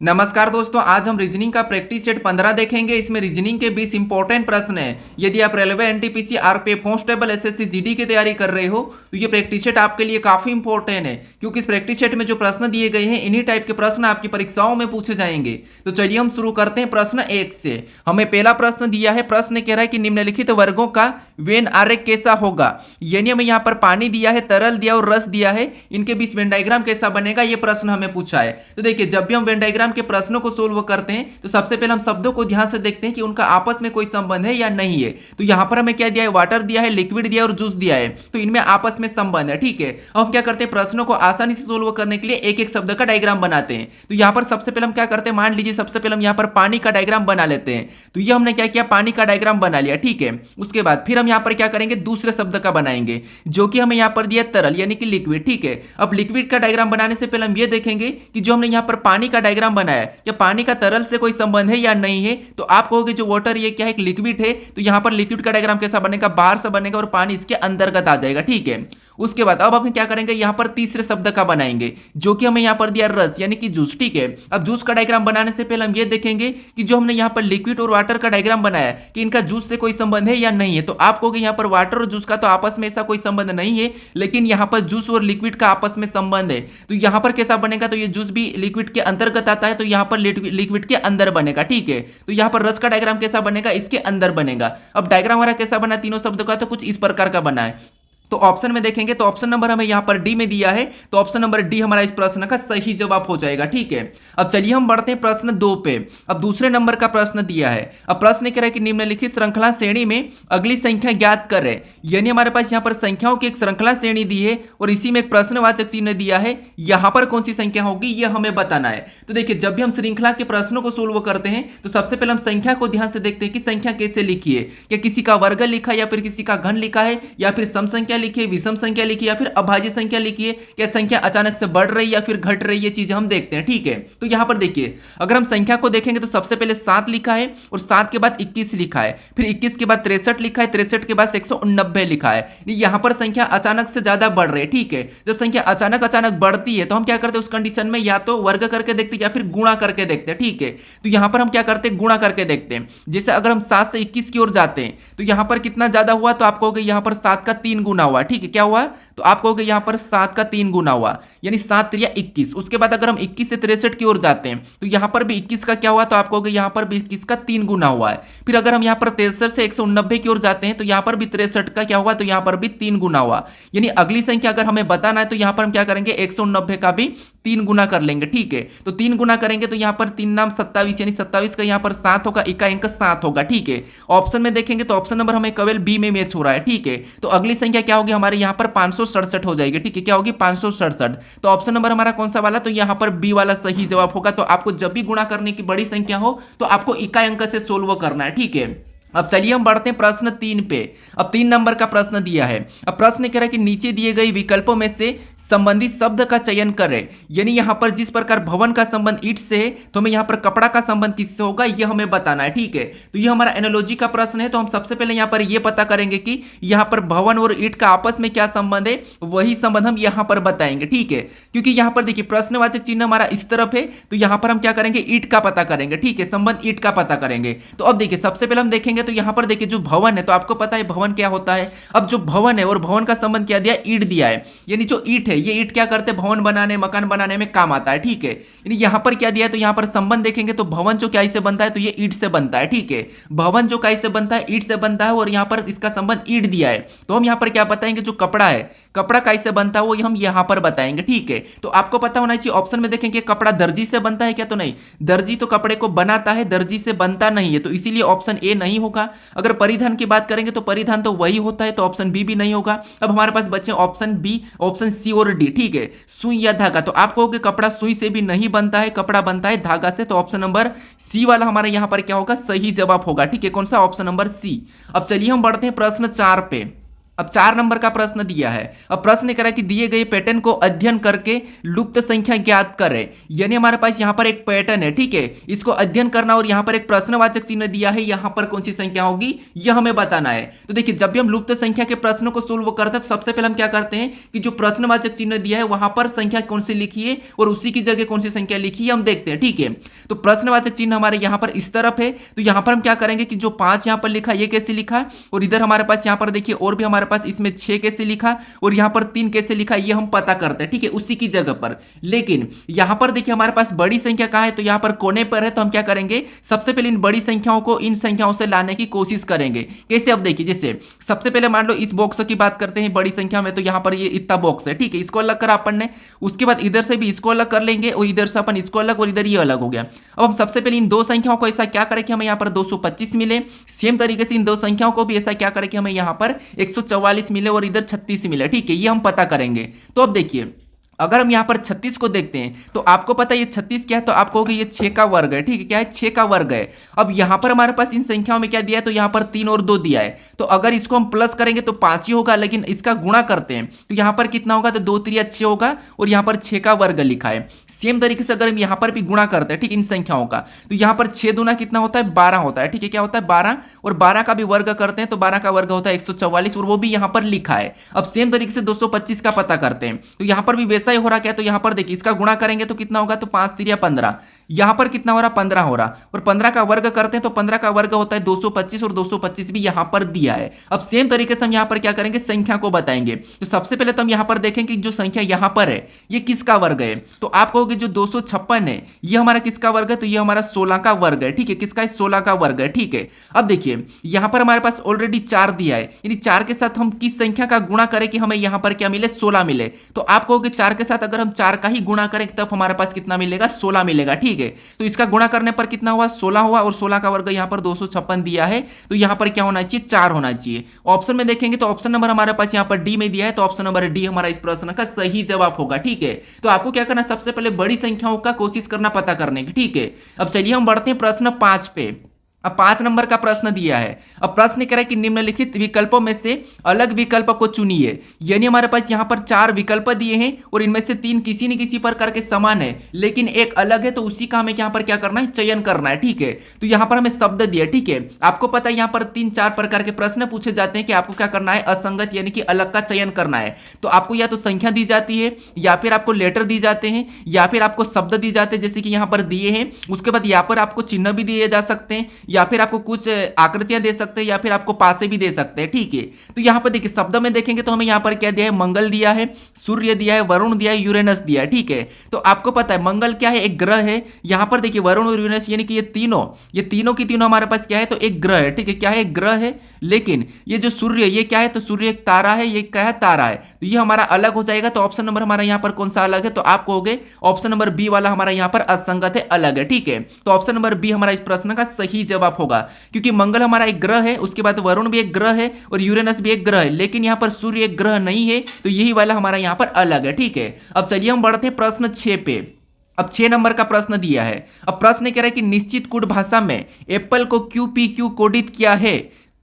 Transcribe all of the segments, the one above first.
नमस्कार दोस्तों, आज हम रीजनिंग का प्रैक्टिस सेट 15 देखेंगे। इसमें रीजनिंग के 20 इंपॉर्टेंट प्रश्न हैं। यदि आप railway, NTPC, RPF, constable, SSC, GD की तैयारी कर रहे हो तो ये प्रैक्टिस सेट आपके लिए काफी इंपॉर्टेंट है, क्योंकि इस प्रैक्टिस सेट में जो प्रश्न दिए गए हैं इन्हीं टाइप के प्रश्न आपकी परीक्षाओं में पूछे जाएंगे। तो चलिए हम शुरू करते हैं प्रश्न 1 से। हमें पहला प्रश्न दिया है। प्रश्न कह रहा है कि निम्नलिखित वर्गों का वेन आरेख कैसा होगा। यानी हमें यहाँ पर पानी दिया है, तरल दिया और रस दिया है, इनके बीच वेन डायग्राम कैसा बनेगा, ये प्रश्न हमें पूछा है। तो देखिए, जब भी हम वेन डायग्राम के प्रश्नों को सोल्व करते हैं तो सबसे पहले हम शब्दों को ध्यान से देखते हैं कि उनका आपस में कोई संबंध है या नहीं है। तो यहां पर हमें क्या दिया है, वाटर दिया है, लिक्विड दिया है और जूस दिया है, तो इनमें आपस में संबंध है। ठीक है, अब हम क्या करते हैं, प्रश्नों को आसानी से सोल्व करने के लिए एक एक शब्द का डायग्राम बनाते हैं। तो यहां पर सबसे पहले हम क्या करते हैं, मान लीजिए सबसे पहले हम यहां पर पानी का डायग्राम बना लेते हैं। तो ये हमने क्या किया, पानी का डायग्राम बना लिया। ठीक है, उसके बाद फिर हम यहां पर क्या करेंगे, दूसरे शब्द का बनाएंगे जो कि हमें यहां पर दिया तरल यानी कि लिक्विड। ठीक है, अब लिक्विड का डायग्राम बनाने से पहले हम ये देखेंगे कि जो हमने यहां पर पानी का डायग्राम बनाया, क्या पानी का तरल से कोई संबंध है या नहीं है। तो आप कहोगे जो वाटर ये क्या है, एक लिक्विड है, तो यहां पर लिक्विड का डायग्राम कैसा बनेगा, बाहर से बनेगा और पानी इसके अंतर्गत आ जाएगा। ठीक है, उसके बाद अब हम क्या करेंगे, यहां पर तीसरे शब्द का बनाएंगे जो कि हमें यहां पर दिया रस यानी कि जूस। ठीक है, अब जूस का डायग्राम बनाने से पहले हम ये देखेंगे कि जो हमने यहां पर लिक्विड और वाटर का डायग्राम बनाया कि इनका जूस से कोई संबंध है या नहीं है। तो आप कहोगे यहां पर वाटर और जूस का तो आपस में ऐसा कोई संबंध नहीं है, लेकिन यहां पर जूस और लिक्विड का आपस में संबंध है। तो यहां पर कैसा बनेगा, तो ये जूस भी लिक्विड के अंतर्गत आता है, तो यहां पर लिक्विड के अंदर बनेगा। ठीक है, तो यहां पर रस का डायग्राम कैसा बनेगा, इसके अंदर बनेगा। अब डायग्राम हमारा कैसा बना, तीनों शब्दों का, तो कुछ इस प्रकार का बना है। तो ऑप्शन में देखेंगे तो ऑप्शन नंबर हमें यहां पर डी में दिया है, तो ऑप्शन नंबर डी हमारा इस प्रश्न का सही जवाब हो जाएगा। ठीक है, अब चलिए हम बढ़ते हैं प्रश्न 2 पे। अब दूसरे नंबर का प्रश्न दिया है। अब प्रश्न कह रहा है कि निम्नलिखित श्रृंखला श्रेणी में अगली संख्या ज्ञात करें। यानी हमारे पास यहां पर संख्याओं की एक श्रृंखला श्रेणी दी है और इसी में एक प्रश्नवाचक चिन्ह दिया है। यहां पर कौन सी संख्या होगी यह हमें बताना है। तो देखिए, जब भी हम श्रृंखला के प्रश्नों को सोल्व करते हैं तो सबसे पहले हम संख्या को ध्यान से देखते हैं कि संख्या कैसे लिखी है। क्या किसी का वर्ग लिखा है या फिर किसी का घन लिखा है या फिर सम संख्या लिखी है, विषम संख्या लिखी या फिर अभाज्य संख्या लिखी है, क्या संख्या अचानक से बढ़ रही है या फिर घट रही है, चीजें हम देखते हैं। ठीक है, तो यहां पर देखिए, अगर हम संख्या को देखेंगे तो सबसे पहले 7 लिखा है और 7 के बाद 21 लिखा है, फिर 21 के बाद 63 लिखा है, 63 के बाद 190 लिखा है। यहां पर संख्या अचानक से ज्यादा बढ़ रही है। ठीक है, जब संख्या अचानक बढ़ती है तो हम क्या करते हैं, उस कंडीशन में या तो वर्ग करके देखते हैं या फिर गुणा करके देखते हैं। ठीक है, तो यहां पर हम क्या करते हैं, गुणा करके देखते हैं। जैसे अगर हम 7 से 21 की ओर जाते हैं तो यहां पर कितना ज्यादा हुआ, तो आप कहोगे यहां पर 7 का 3 गुना हुआ। ठीक है, क्या हुआ, तो आप कहोगे यहां पर 7 का 3 गुना हुआ, यानी 7 त्रिया 21। उसके बाद अगर हम 21 से 63 की ओर जाते हैं तो यहां पर भी 21 का क्या हुआ, तो आप कहोगे यहां पर भी 21 का 3 गुना हुआ है। फिर अगर हम यहां पर 63 से 190 की ओर जाते हैं तो यहां पर भी 63 का क्या हुआ, तो यहां पर भी 3 गुना हुआ। यानी अगली संख्या अगर हमें बताना है तो यहां पर हम क्या करेंगे, 190 का भी 3 गुना कर लेंगे। ठीक है, तो 3 गुना करेंगे तो यहां पर 3 नाम 27, यानी 27 का यहां पर 7 होगा, इका अंक 7 होगा। ठीक है, ऑप्शन में देखेंगे तो ऑप्शन नंबर हमें केवल बी में मैच हो रहा है। ठीक है, तो अगली संख्या क्या होगी, हमारे यहां पर 567 हो जाएगी। ठीक है, क्या होगी, 567। तो ऑप्शन नंबर हमारा कौन सा वाला, तो यहां पर बी वाला सही जवाब होगा। तो आपको जब भी गुणा करने की बड़ी संख्या हो तो आपको इकाई अंक से सोल्व करना है। ठीक है, अब चलिए हम बढ़ते हैं प्रश्न 3 पे। अब 3 नंबर का प्रश्न दिया है। अब प्रश्न कह रहा है कि नीचे दिए गए विकल्पों में से संबंधित शब्द का चयन करें। यानी यहां पर जिस प्रकार भवन का संबंध ईंट से है तो हमें यहां पर कपड़ा का संबंध किससे होगा यह हमें बताना है। ठीक है, तो यह हमारा एनालॉजी का प्रश्न है। तो हम सबसे पहले यहां पर यह पता करेंगे कि यहां पर भवन और ईंट का आपस में क्या संबंध है, वही संबंध हम यहां पर बताएंगे। ठीक है, क्योंकि यहां पर देखिए प्रश्नवाचक चिन्ह हमारा इस तरफ है, तो यहां पर हम क्या करेंगे, ईंट का पता करेंगे। ठीक है, संबंध ईंट का पता करेंगे। तो अब देखिए, सबसे पहले हम देखेंगे तो यहां पर देखिए जो भवन है, तो आपको पता है भवन क्या होता है। अब जो भवन है और भवन का संबंध क्या दिया, ईंट दिया है। यानी जो ईंट है, ये ईंट क्या करते हैं, भवन बनाने, मकान बनाने में काम आता है। ठीक है, यानी यहां पर क्या दिया है, तो यहां पर संबंध देखेंगे तो भवन जो क्या से बनता है, तो ये ईंट से बनता है। ठीक है, भवन जो क्या से बनता है, ईंट से बनता है और यहां पर इसका संबंध ईंट दिया है। तो हम यहां पर क्या बताएंगे, जो कपड़ा है, कपड़ा कैसे बनता है वो हम यहां पर बताएंगे। ठीक है, तो आपको पता होना चाहिए। ऑप्शन में देखेंगे कपड़ा दर्जी से बनता है क्या, तो नहीं, दर्जी तो कपड़े को बनाता है, दर्जी से बनता नहीं है, तो इसीलिए ऑप्शन ए नहीं होगा। अगर परिधान की बात करेंगे तो परिधान तो वही होता है, तो ऑप्शन बी भी नहीं होगा। अब हमारे पास बचे ऑप्शन बी, ऑप्शन सी और डी। ठीक है, सुई या धागा, तो आप कहोगे कपड़ा सुई से भी नहीं बनता है, कपड़ा बनता है धागा से, तो ऑप्शन नंबर सी वाला हमारे यहां पर क्या होगा, सही जवाब होगा। ठीक है, कौन सा, ऑप्शन नंबर सी। अब चलिए हम बढ़ते हैं प्रश्न 4 पे। अब 4 नंबर का प्रश्न दिया है। अब प्रश्न करा कि दिए गए पैटर्न को अध्ययन करके लुप्त संख्या ज्ञात करें। यानी हमारे पास यहाँ पर एक पैटर्न है, ठीक है, इसको अध्ययन करना और यहाँ पर एक प्रश्नवाचक चिन्ह दिया है, यहाँ पर कौन सी संख्या होगी यह हमें बताना है। तो देखिए जब भी हम लुप्त संख्या के प्रश्नों को सोल्व करते हैं तो सबसे पहले हम क्या करते हैं कि जो प्रश्नवाचक चिन्ह दिया है वहां पर संख्या कौन सी लिखी है और उसी की जगह कौन सी संख्या लिखी है हम देखते हैं, ठीक है। तो प्रश्नवाचक चिन्ह हमारे यहाँ पर इस तरफ है, तो यहाँ पर हम क्या करेंगे कि जो 5 यहाँ पर लिखा है ये कैसे लिखा, और इधर हमारे पास यहाँ पर देखिए और भी हमारे पास इसमें 6 कैसे लिखा और यहाँ पर 3 कैसे लिखा, ये हम पता करते हैं, ठीक है, उसी की जगह पर। लेकिन यहाँ पर देखिए हमारे पास बड़ी संख्या कहाँ है, तो यहाँ पर कोने पर है, तो हम क्या करेंगे सबसे पहले इन बड़ी संख्याओं को इन संख्याओं से लाने की कोशिश करेंगे। कैसे, अब देखिए जैसे सबसे पहले मान लो इस बॉक्स की बात करते हैं बड़ी संख्या में, तो यहाँ पर ये इतना बॉक्स है, ठीक है, इसको अलग करा अपन ने, उसके बाद इधर से भी इसको अलग कर लेंगे और इधर से अपन इसको अलग और इधर ये अलग हो गया। अब हम सबसे पहले इन दो संख्याओं को ऐसा क्या करें कि हमें यहाँ पर 225 मिले, सेम तरीके से इन दो संख्याओं को भी ऐसा क्या करें कि हमें यहाँ पर 144 मिले और इधर 36 मिले, ठीक है, ये हम पता करेंगे। तो अब देखिए अगर हम यहाँ पर 36 को देखते हैं तो आपको पता है ये 36 क्या है, तो आप कहोगे ये 6 का वर्ग है, ठीक है, क्या है 6 का वर्ग है। अब यहाँ पर हमारे पास इन संख्याओं में क्या दिया है, तो यहाँ पर 3 और 2 दिया है, तो अगर इसको हम प्लस करेंगे तो 5 ही होगा, लेकिन इसका गुणा करते हैं तो यहाँ पर कितना होगा, तो 2 3 6 होगा और यहाँ पर 6 का वर्ग लिखा है। सेम तरीके से अगर हम यहाँ पर भी गुणा करते हैं, ठीक, इन संख्याओं का, तो यहाँ पर 6 दूना कितना होता है 12 होता है, ठीक है, क्या होता है 12, और 12 का भी वर्ग करते हैं तो 12 का वर्ग होता है 144 और वो भी यहाँ पर लिखा है। अब सेम तरीके से 225 का पता करते हैं तो यहाँ पर भी वैसा ही हो रहा, क्या, तो यहाँ पर देखिए इसका गुणा करेंगे तो कितना होगा, तो 5 3 15, यहाँ पर कितना हो रहा 15 हो रहा, और 15 का वर्ग करते हैं तो 15 का वर्ग होता है 225 और 225 भी यहाँ पर दिया है। अब सेम तरीके से हम यहाँ पर क्या करेंगे संख्या को बताएंगे। तो सबसे पहले तो हम यहाँ पर देखेंगे कि जो संख्या यहाँ पर है ये किसका वर्ग है, तो आप कहोगे जो 256 है ये हमारा किसका वर्ग है, तो ये हमारा 16 का वर्ग है, ठीक है, किसका है 16 का वर्ग है, ठीक है। अब देखिए यहाँ पर हमारे पास ऑलरेडी 4 दिया है, यानी 4 के साथ हम किस संख्या का गुणा करें कि हमें यहाँ पर क्या मिले 16 मिले, तो आप कहोगे 4 के साथ अगर हम 4 का ही गुणा करें तब हमारे पास कितना मिलेगा 16 मिलेगा, ठीक है। तो इसका गुणा करने पर कितना हुआ 16 हुआ और 16 का वर्ग यहाँ पर 256 दिया है, तो यहाँ पर क्या होना चाहिए 4 होना चाहिए। ऑप्शन में देखेंगे तो ऑप्शन नंबर हमारे पास यहाँ पर डी में दिया है, तो ऑप्शन नंबर डी हमारा इस प्रश्न का सही जवाब होगा, ठीक है। तो आपको क्या करना सबसे पहले बड़ी संख्याओं का कोशिश करना पता करने की, ठीक है। अब चलिए हम बढ़ते हैं प्रश्न 5 पे। अब 5 नंबर का प्रश्न दिया है। अब प्रश्न कह रहा है कि निम्नलिखित विकल्पों में से अलग विकल्प को चुनिए। यानी हमारे पास यहाँ पर 4 विकल्प दिए हैं और इनमें से 3 किसी न किसी प्रकार के समान है लेकिन एक अलग है, तो उसी का हमें यहाँ पर क्या करना है चयन करना है, ठीक है। तो यहाँ पर हमें शब्द दिया, ठीक है, आपको पता है यहाँ पर 3-4 प्रकार के प्रश्न पूछे जाते हैं कि आपको क्या करना है असंगत यानी कि अलग का चयन करना है। तो आपको या तो संख्या दी जाती है या फिर आपको लेटर दी जाते हैं या फिर आपको शब्द दी जाते हैं जैसे कि यहाँ पर दिए हैं। उसके बाद यहाँ पर आपको चिन्ह भी दिए जा सकते हैं या फिर आपको कुछ आकृतियां दे सकते हैं या फिर आपको पासे भी दे सकते हैं, ठीक है। तो यहाँ पर देखिए शब्द में देखेंगे तो हमें यहाँ पर क्या दिया है मंगल दिया है, सूर्य दिया है, वरुण दिया है, यूरेनस दिया है, ठीक है। तो आपको पता है मंगल क्या है एक ग्रह है, यहाँ पर देखिए वरुण और यूरेनस यानी कि ये तीनों की तीनों हमारे पास क्या है तो एक ग्रह है, ठीक है, क्या है एक ग्रह है। लेकिन ये जो सूर्य ये क्या है तो सूर्य एक तारा है, ये क्या है तारा है, तो ये हमारा अलग हो जाएगा। तो ऑप्शन नंबर हमारा यहाँ पर कौन सा अलग है, तो आप कहोगे ऑप्शन नंबर बी वाला हमारा यहाँ पर असंगत है, अलग है, ठीक है। तो ऑप्शन नंबर बी हमारा इस प्रश्न का सही जवाब होगा क्योंकि मंगल हमारा एक ग्रह है, उसके बाद वरुण भी एक ग्रह है और यूरेनस भी एक ग्रह है, लेकिन यहाँ पर सूर्य एक ग्रह नहीं है, तो यही वाला हमारा यहाँ पर अलग है, ठीक है। अब चलिए हम बढ़ते हैं प्रश्न 6 पे। अब 6 नंबर का प्रश्न दिया है। अब प्रश्न कह रहा है कि निश्चित कोड भाषा में एप्पल को QPQ कोडित किया है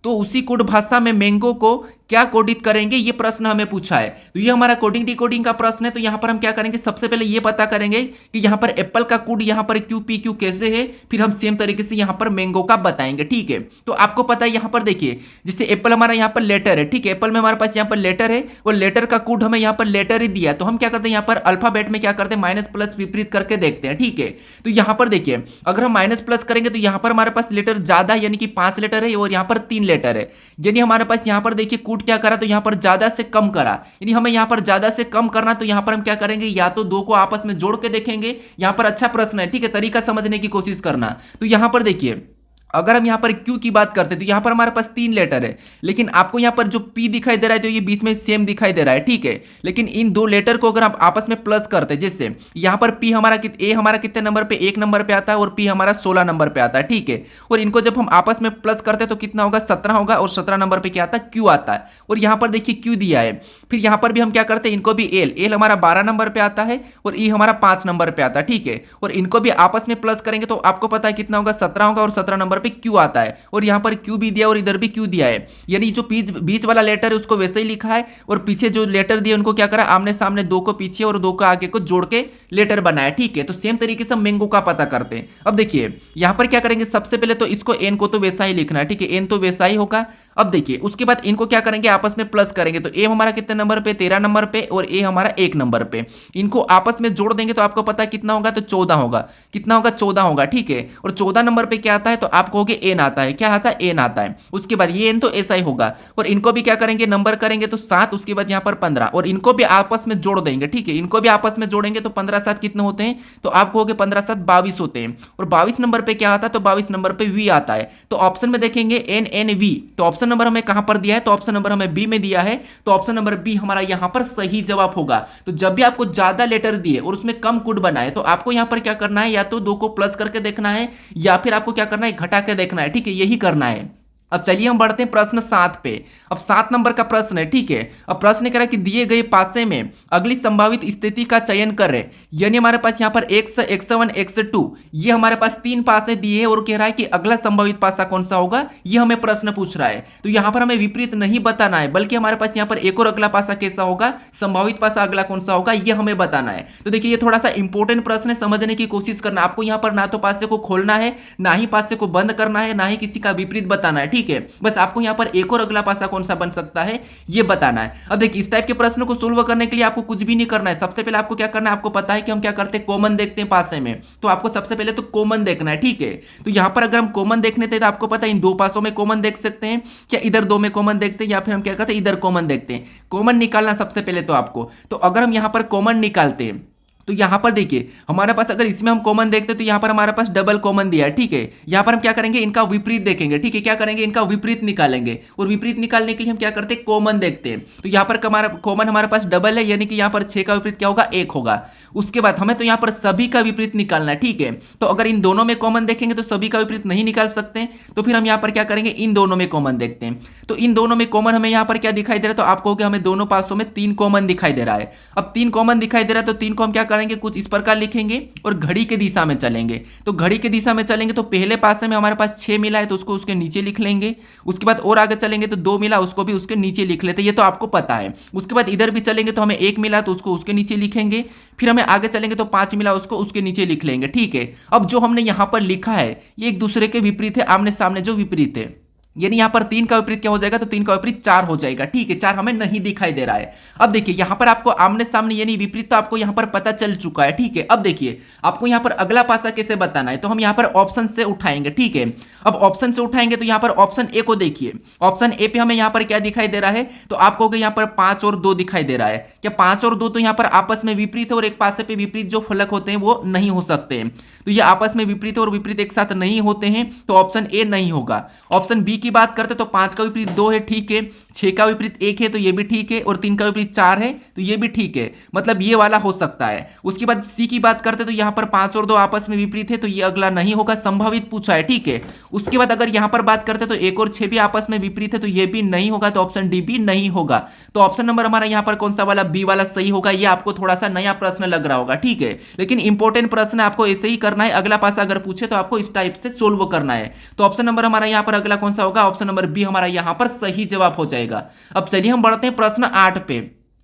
तो उसी कोड भाषा में मैंगो को क्या कोडित करेंगे, ये प्रश्न हमें पूछा है। तो ये हमारा कोडिंग डिकोडिंग का प्रश्न है। तो यहाँ पर हम क्या करेंगे सबसे पहले ये पता करेंगे कि यहाँ पर एप्पल का कोड यहाँ पर QPQ कैसे है, फिर हम सेम तरीके से यहाँ पर मैंगो का बताएंगे, ठीक है। तो आपको पता है यहाँ पर देखिए जैसे एप्पल हमारा यहाँ पर लेटर है, ठीक है, एप्पल में हमारे पास यहाँ पर लेटर है और लेटर का कोड हमें यहाँ पर लेटर ही दिया, तो हम क्या करते हैं यहाँ पर अल्फाबेट में क्या करते हैं माइनस प्लस विपरीत करके देखते हैं, ठीक है। तो यहाँ पर देखिए अगर हम माइनस प्लस करेंगे तो यहाँ पर हमारे पास लेटर ज्यादा यानी कि 5 लेटर है और यहाँ पर 3 लेटर है, यानी हमारे पास यहाँ पर देखिए कोड क्या करा तो यहाँ पर ज्यादा से कम करा, यानी हमें यहाँ पर ज्यादा से कम करना। तो यहाँ पर हम क्या करेंगे या तो 2 को आपस में जोड़ के देखेंगे, यहाँ पर अच्छा प्रश्न है, ठीक है, तरीका समझने की कोशिश करना। तो यहाँ पर देखिए अगर हम यहाँ पर Q की बात करते हैं तो यहाँ पर हमारे पास 3 लेटर है, लेकिन आपको यहाँ पर जो P दिखाई दे रहा है तो ये बीच में सेम दिखाई दे रहा है, ठीक है। लेकिन इन 2 लेटर को अगर आप आपस में प्लस करते हैं जैसे यहाँ पर P हमारा A हमारा कितने नंबर पे 1 नंबर पे आता है और P हमारा 16 नंबर पे आता है, ठीक है। और इनको जब हम आपस में प्लस करते हैं तो कितना होगा 17 होगा और 17 नंबर पे क्या आता है Q आता है। और यहाँ पर देखिए Q दिया है, फिर यहाँ पर भी हम क्या करते हैं इनको भी L हमारा 12 नंबर पे आता है और E हमारा 5 नंबर पे आता है, ठीक है। और इनको भी आपस में प्लस करेंगे तो आपको पता है कितना होगा 17 होगा और 17 नंबर पे क्यू आता है और यहाँ पर क्यू भी दिया और इधर भी क्यू दिया है, यानी जो बीच वाला लेटर है उसको वैसे ही लिखा है और पीछे जो लेटर दिए उनको क्या करा, आमने सामने दो को पीछे और दो को आगे को जोड़ के लेटर बनाया। ठीक है, तो सेम तरीके से मैंगो का पता करते हैं। अब देखिए यहाँ पर क्या करेंगे, सबसे पहले तो इसको एन को तो वैसा ही लिखना है। ठीक है, एन तो वैसा ही होगा। अब देखिए उसके बाद इनको क्या करेंगे, आपस में प्लस करेंगे। तो ए हमारा कितने नंबर पे, 13 नंबर पे, और ए हमारा 1 नंबर पे। इनको आपस में जोड़ देंगे तो आपको पता है कितना होगा, तो 14 होगा। कितना होगा, 14 होगा। ठीक है, और 14 नंबर पे क्या आता है, तो आप कहोगे एन आता है। क्या आता है, एन आता है। उसके बाद ये एन तो ऐसा ही होगा और इनको भी क्या करेंगे, नंबर करेंगे तो 7, उसके बाद यहाँ पर 15 और इनको भी आपस में जोड़ देंगे। ठीक है, इनको भी आपस में जोड़ेंगे तो 15 7 कितने होते हैं, तो आप कहोगे 15 7 22 होते हैं। और 22 नंबर पे क्या आता है, तो 22 नंबर पे वी आता है। तो ऑप्शन में देखेंगे एन एन वी, तो ऑप्शन नंबर हमें कहां पर दिया है, तो ऑप्शन नंबर हमें बी में दिया है। तो ऑप्शन नंबर बी हमारा यहां पर सही जवाब होगा। तो जब भी आपको ज्यादा लेटर दिए और उसमें कम कुड बनाए तो आपको यहां पर क्या करना है, या तो 2 को प्लस करके देखना है या फिर आपको क्या करना है, घटा के देखना है। ठीक है, यही करना है। अब चलिए हम बढ़ते हैं प्रश्न 7 पे। अब 7 नंबर का प्रश्न है। ठीक है, अब प्रश्न कह रहा है कि दिए गए पासे में अगली संभावित स्थिति का चयन करें। यानी हमारे पास यहाँ पर x x1 x2 ये हमारे पास 3 पासे दिए हैं और कह रहा है कि अगला संभावित पासा कौन सा होगा, ये हमें प्रश्न पूछ रहा है। तो यहाँ पर हमें विपरीत नहीं बताना है, बल्कि हमारे पास यहाँ पर एक और अगला पासा कैसा होगा, संभावित पासा अगला कौन सा होगा, ये हमें बताना है। तो देखिए ये थोड़ा सा इंपॉर्टेंट प्रश्न है, समझने की कोशिश करना। आपको यहाँ पर ना तो पासे को खोलना है, ना ही पासे को बंद करना है, ना ही किसी का विपरीत बताना है। ठीक है, बस आपको यहां पर एक और अगला पासा कौन सा बन सकता है ये बताना है। अब देखिए इस टाइप के प्रश्नों को सोल्व करने के लिए आपको कुछ भी नहीं करना है। सबसे पहले आपको क्या करना है, आपको पता है कि हम क्या करते हैं, कॉमन देखते हैं पासे में। तो आपको सबसे पहले तो कॉमन देखना है। ठीक है, तो यहां पर अगर हम कॉमन देखने थे तो आपको पता है इन दो पासों में कॉमन देख सकते हैं, क्या इधर दो में कॉमन देखते हैं, या फिर हम क्या करते हैं, इधर कॉमन देखते हैं। कॉमन निकालना सबसे पहले तो आपको, तो अगर हम यहां पर कॉमन निकालते हैं तो यहां पर देखिए हमारे पास अगर इसमें हम कॉमन देखते तो यहां पर हमारे पास डबल कॉमन दिया है। ठीक है, यहां पर हम क्या करेंगे, इनका विपरीत देखेंगे। ठीक है, क्या करेंगे, इनका विपरीत निकालेंगे और विपरीत निकालने के लिए हम क्या करते हैं, कॉमन देखते हैं। तो यहां पर कॉमन हमारे पास डबल है, यानी कि यहां पर 6 का विपरीत क्या होगा, 1 होगा। उसके बाद हमें तो यहां पर सभी का विपरीत निकालना है। ठीक है, तो अगर इन दोनों में कॉमन देखेंगे तो सभी का विपरीत नहीं निकाल सकते, तो फिर हम यहां पर क्या करेंगे, इन दोनों में कॉमन देखते हैं। तो इन दोनों में कॉमन हमें यहां पर क्या दिखाई दे रहा है, तो आप कहोगे हमें दोनों पासों में 3 कॉमन दिखाई दे रहा है। अब 3 कॉमन दिखाई दे रहा है तो 3 को हम क्या करेंगे, कुछ इस प्रकार लिखेंगे और घड़ी के दिशा में चलेंगे। तो घड़ी के दिशा में चलेंगे तो पहले पासे में हमारे पास 6 मिला है तो उसको उसके नीचे लिख लेंगे। उसके बाद और आगे चलेंगे तो 2 मिला, उसको भी उसके नीचे लिख लेते, ये तो आपको पता है। उसके बाद इधर भी चलेंगे तो हमें 1 मिला तो उसको उसके नीचे लिखेंगे। फिर हमें आगे चलेंगे तो 5 मिला, उसको उसके नीचे लिख लेंगे। ठीक है, अब जो हमने यहां पर लिखा है ये एक दूसरे के विपरीत है, आमने सामने जो विपरीत है, यानी यहां पर 3 का विपरीत क्या हो जाएगा, तो 3 का विपरीत 4 हो जाएगा। ठीक है, 4 हमें नहीं दिखाई दे रहा है। अब देखिए यहां पर आपको आमने सामने यानी विपरीत तो आपको यहां पर पता चल चुका है। ठीक है, अब देखिए आपको यहां पर अगला पासा कैसे बताना है, तो हम यहां पर ऑप्शन से उठाएंगे। ठीक है, अब ऑप्शन से उठाएंगे तो यहां पर ऑप्शन ए को देखिए। ऑप्शन ए पे हमें यहां पर क्या दिखाई दे रहा है, तो आप कहोगे यहां पर 5 और 2 दिखाई दे रहा है। क्या 5 और 2 तो यहां पर आपस में विपरीत है और एक पासे पे विपरीत जो फलक होते हैं वो नहीं हो सकते, तो ये आपस में विपरीत और विपरीत एक साथ नहीं होते हैं, तो ऑप्शन ए नहीं होगा। ऑप्शन बी की बात करते तो 5 का विपरीत 2 है, ठीक है, 6 का विपरीत 1 है तो ये भी ठीक है, और 3 का विपरीत 4 है तो ये भी ठीक है, मतलब ये वाला हो सकता है। उसके बाद सी की बात करते तो यहां पर 5 और 2 आपस में विपरीत है तो ये अगला नहीं होगा, संभावित पूछा है। ठीक है, उसके बाद अगर यहां पर बात करते तो 1 और 6 भी आपस में विपरीत है तो ये भी नहीं होगा, तो ऑप्शन डी भी नहीं होगा। तो ऑप्शन नंबर हमारा यहां पर कौन सा वाला, बी वाला सही होगा। ये आपको थोड़ा सा नया प्रश्न लग रहा होगा, ठीक है, लेकिन इंपॉर्टेंट प्रश्न आपको ऐसे ही करना है। अगला पासा अगर पूछे तो आपको इस टाइप से सोल्व करना है। तो ऑप्शन नंबर हमारा यहां पर अगला कौन सा होगा, ऑप्शन नंबर बी हमारा यहां पर सही जवाब हो जाएगा। अब चलिए हम बढ़ते हैं प्रश्न 8 पे।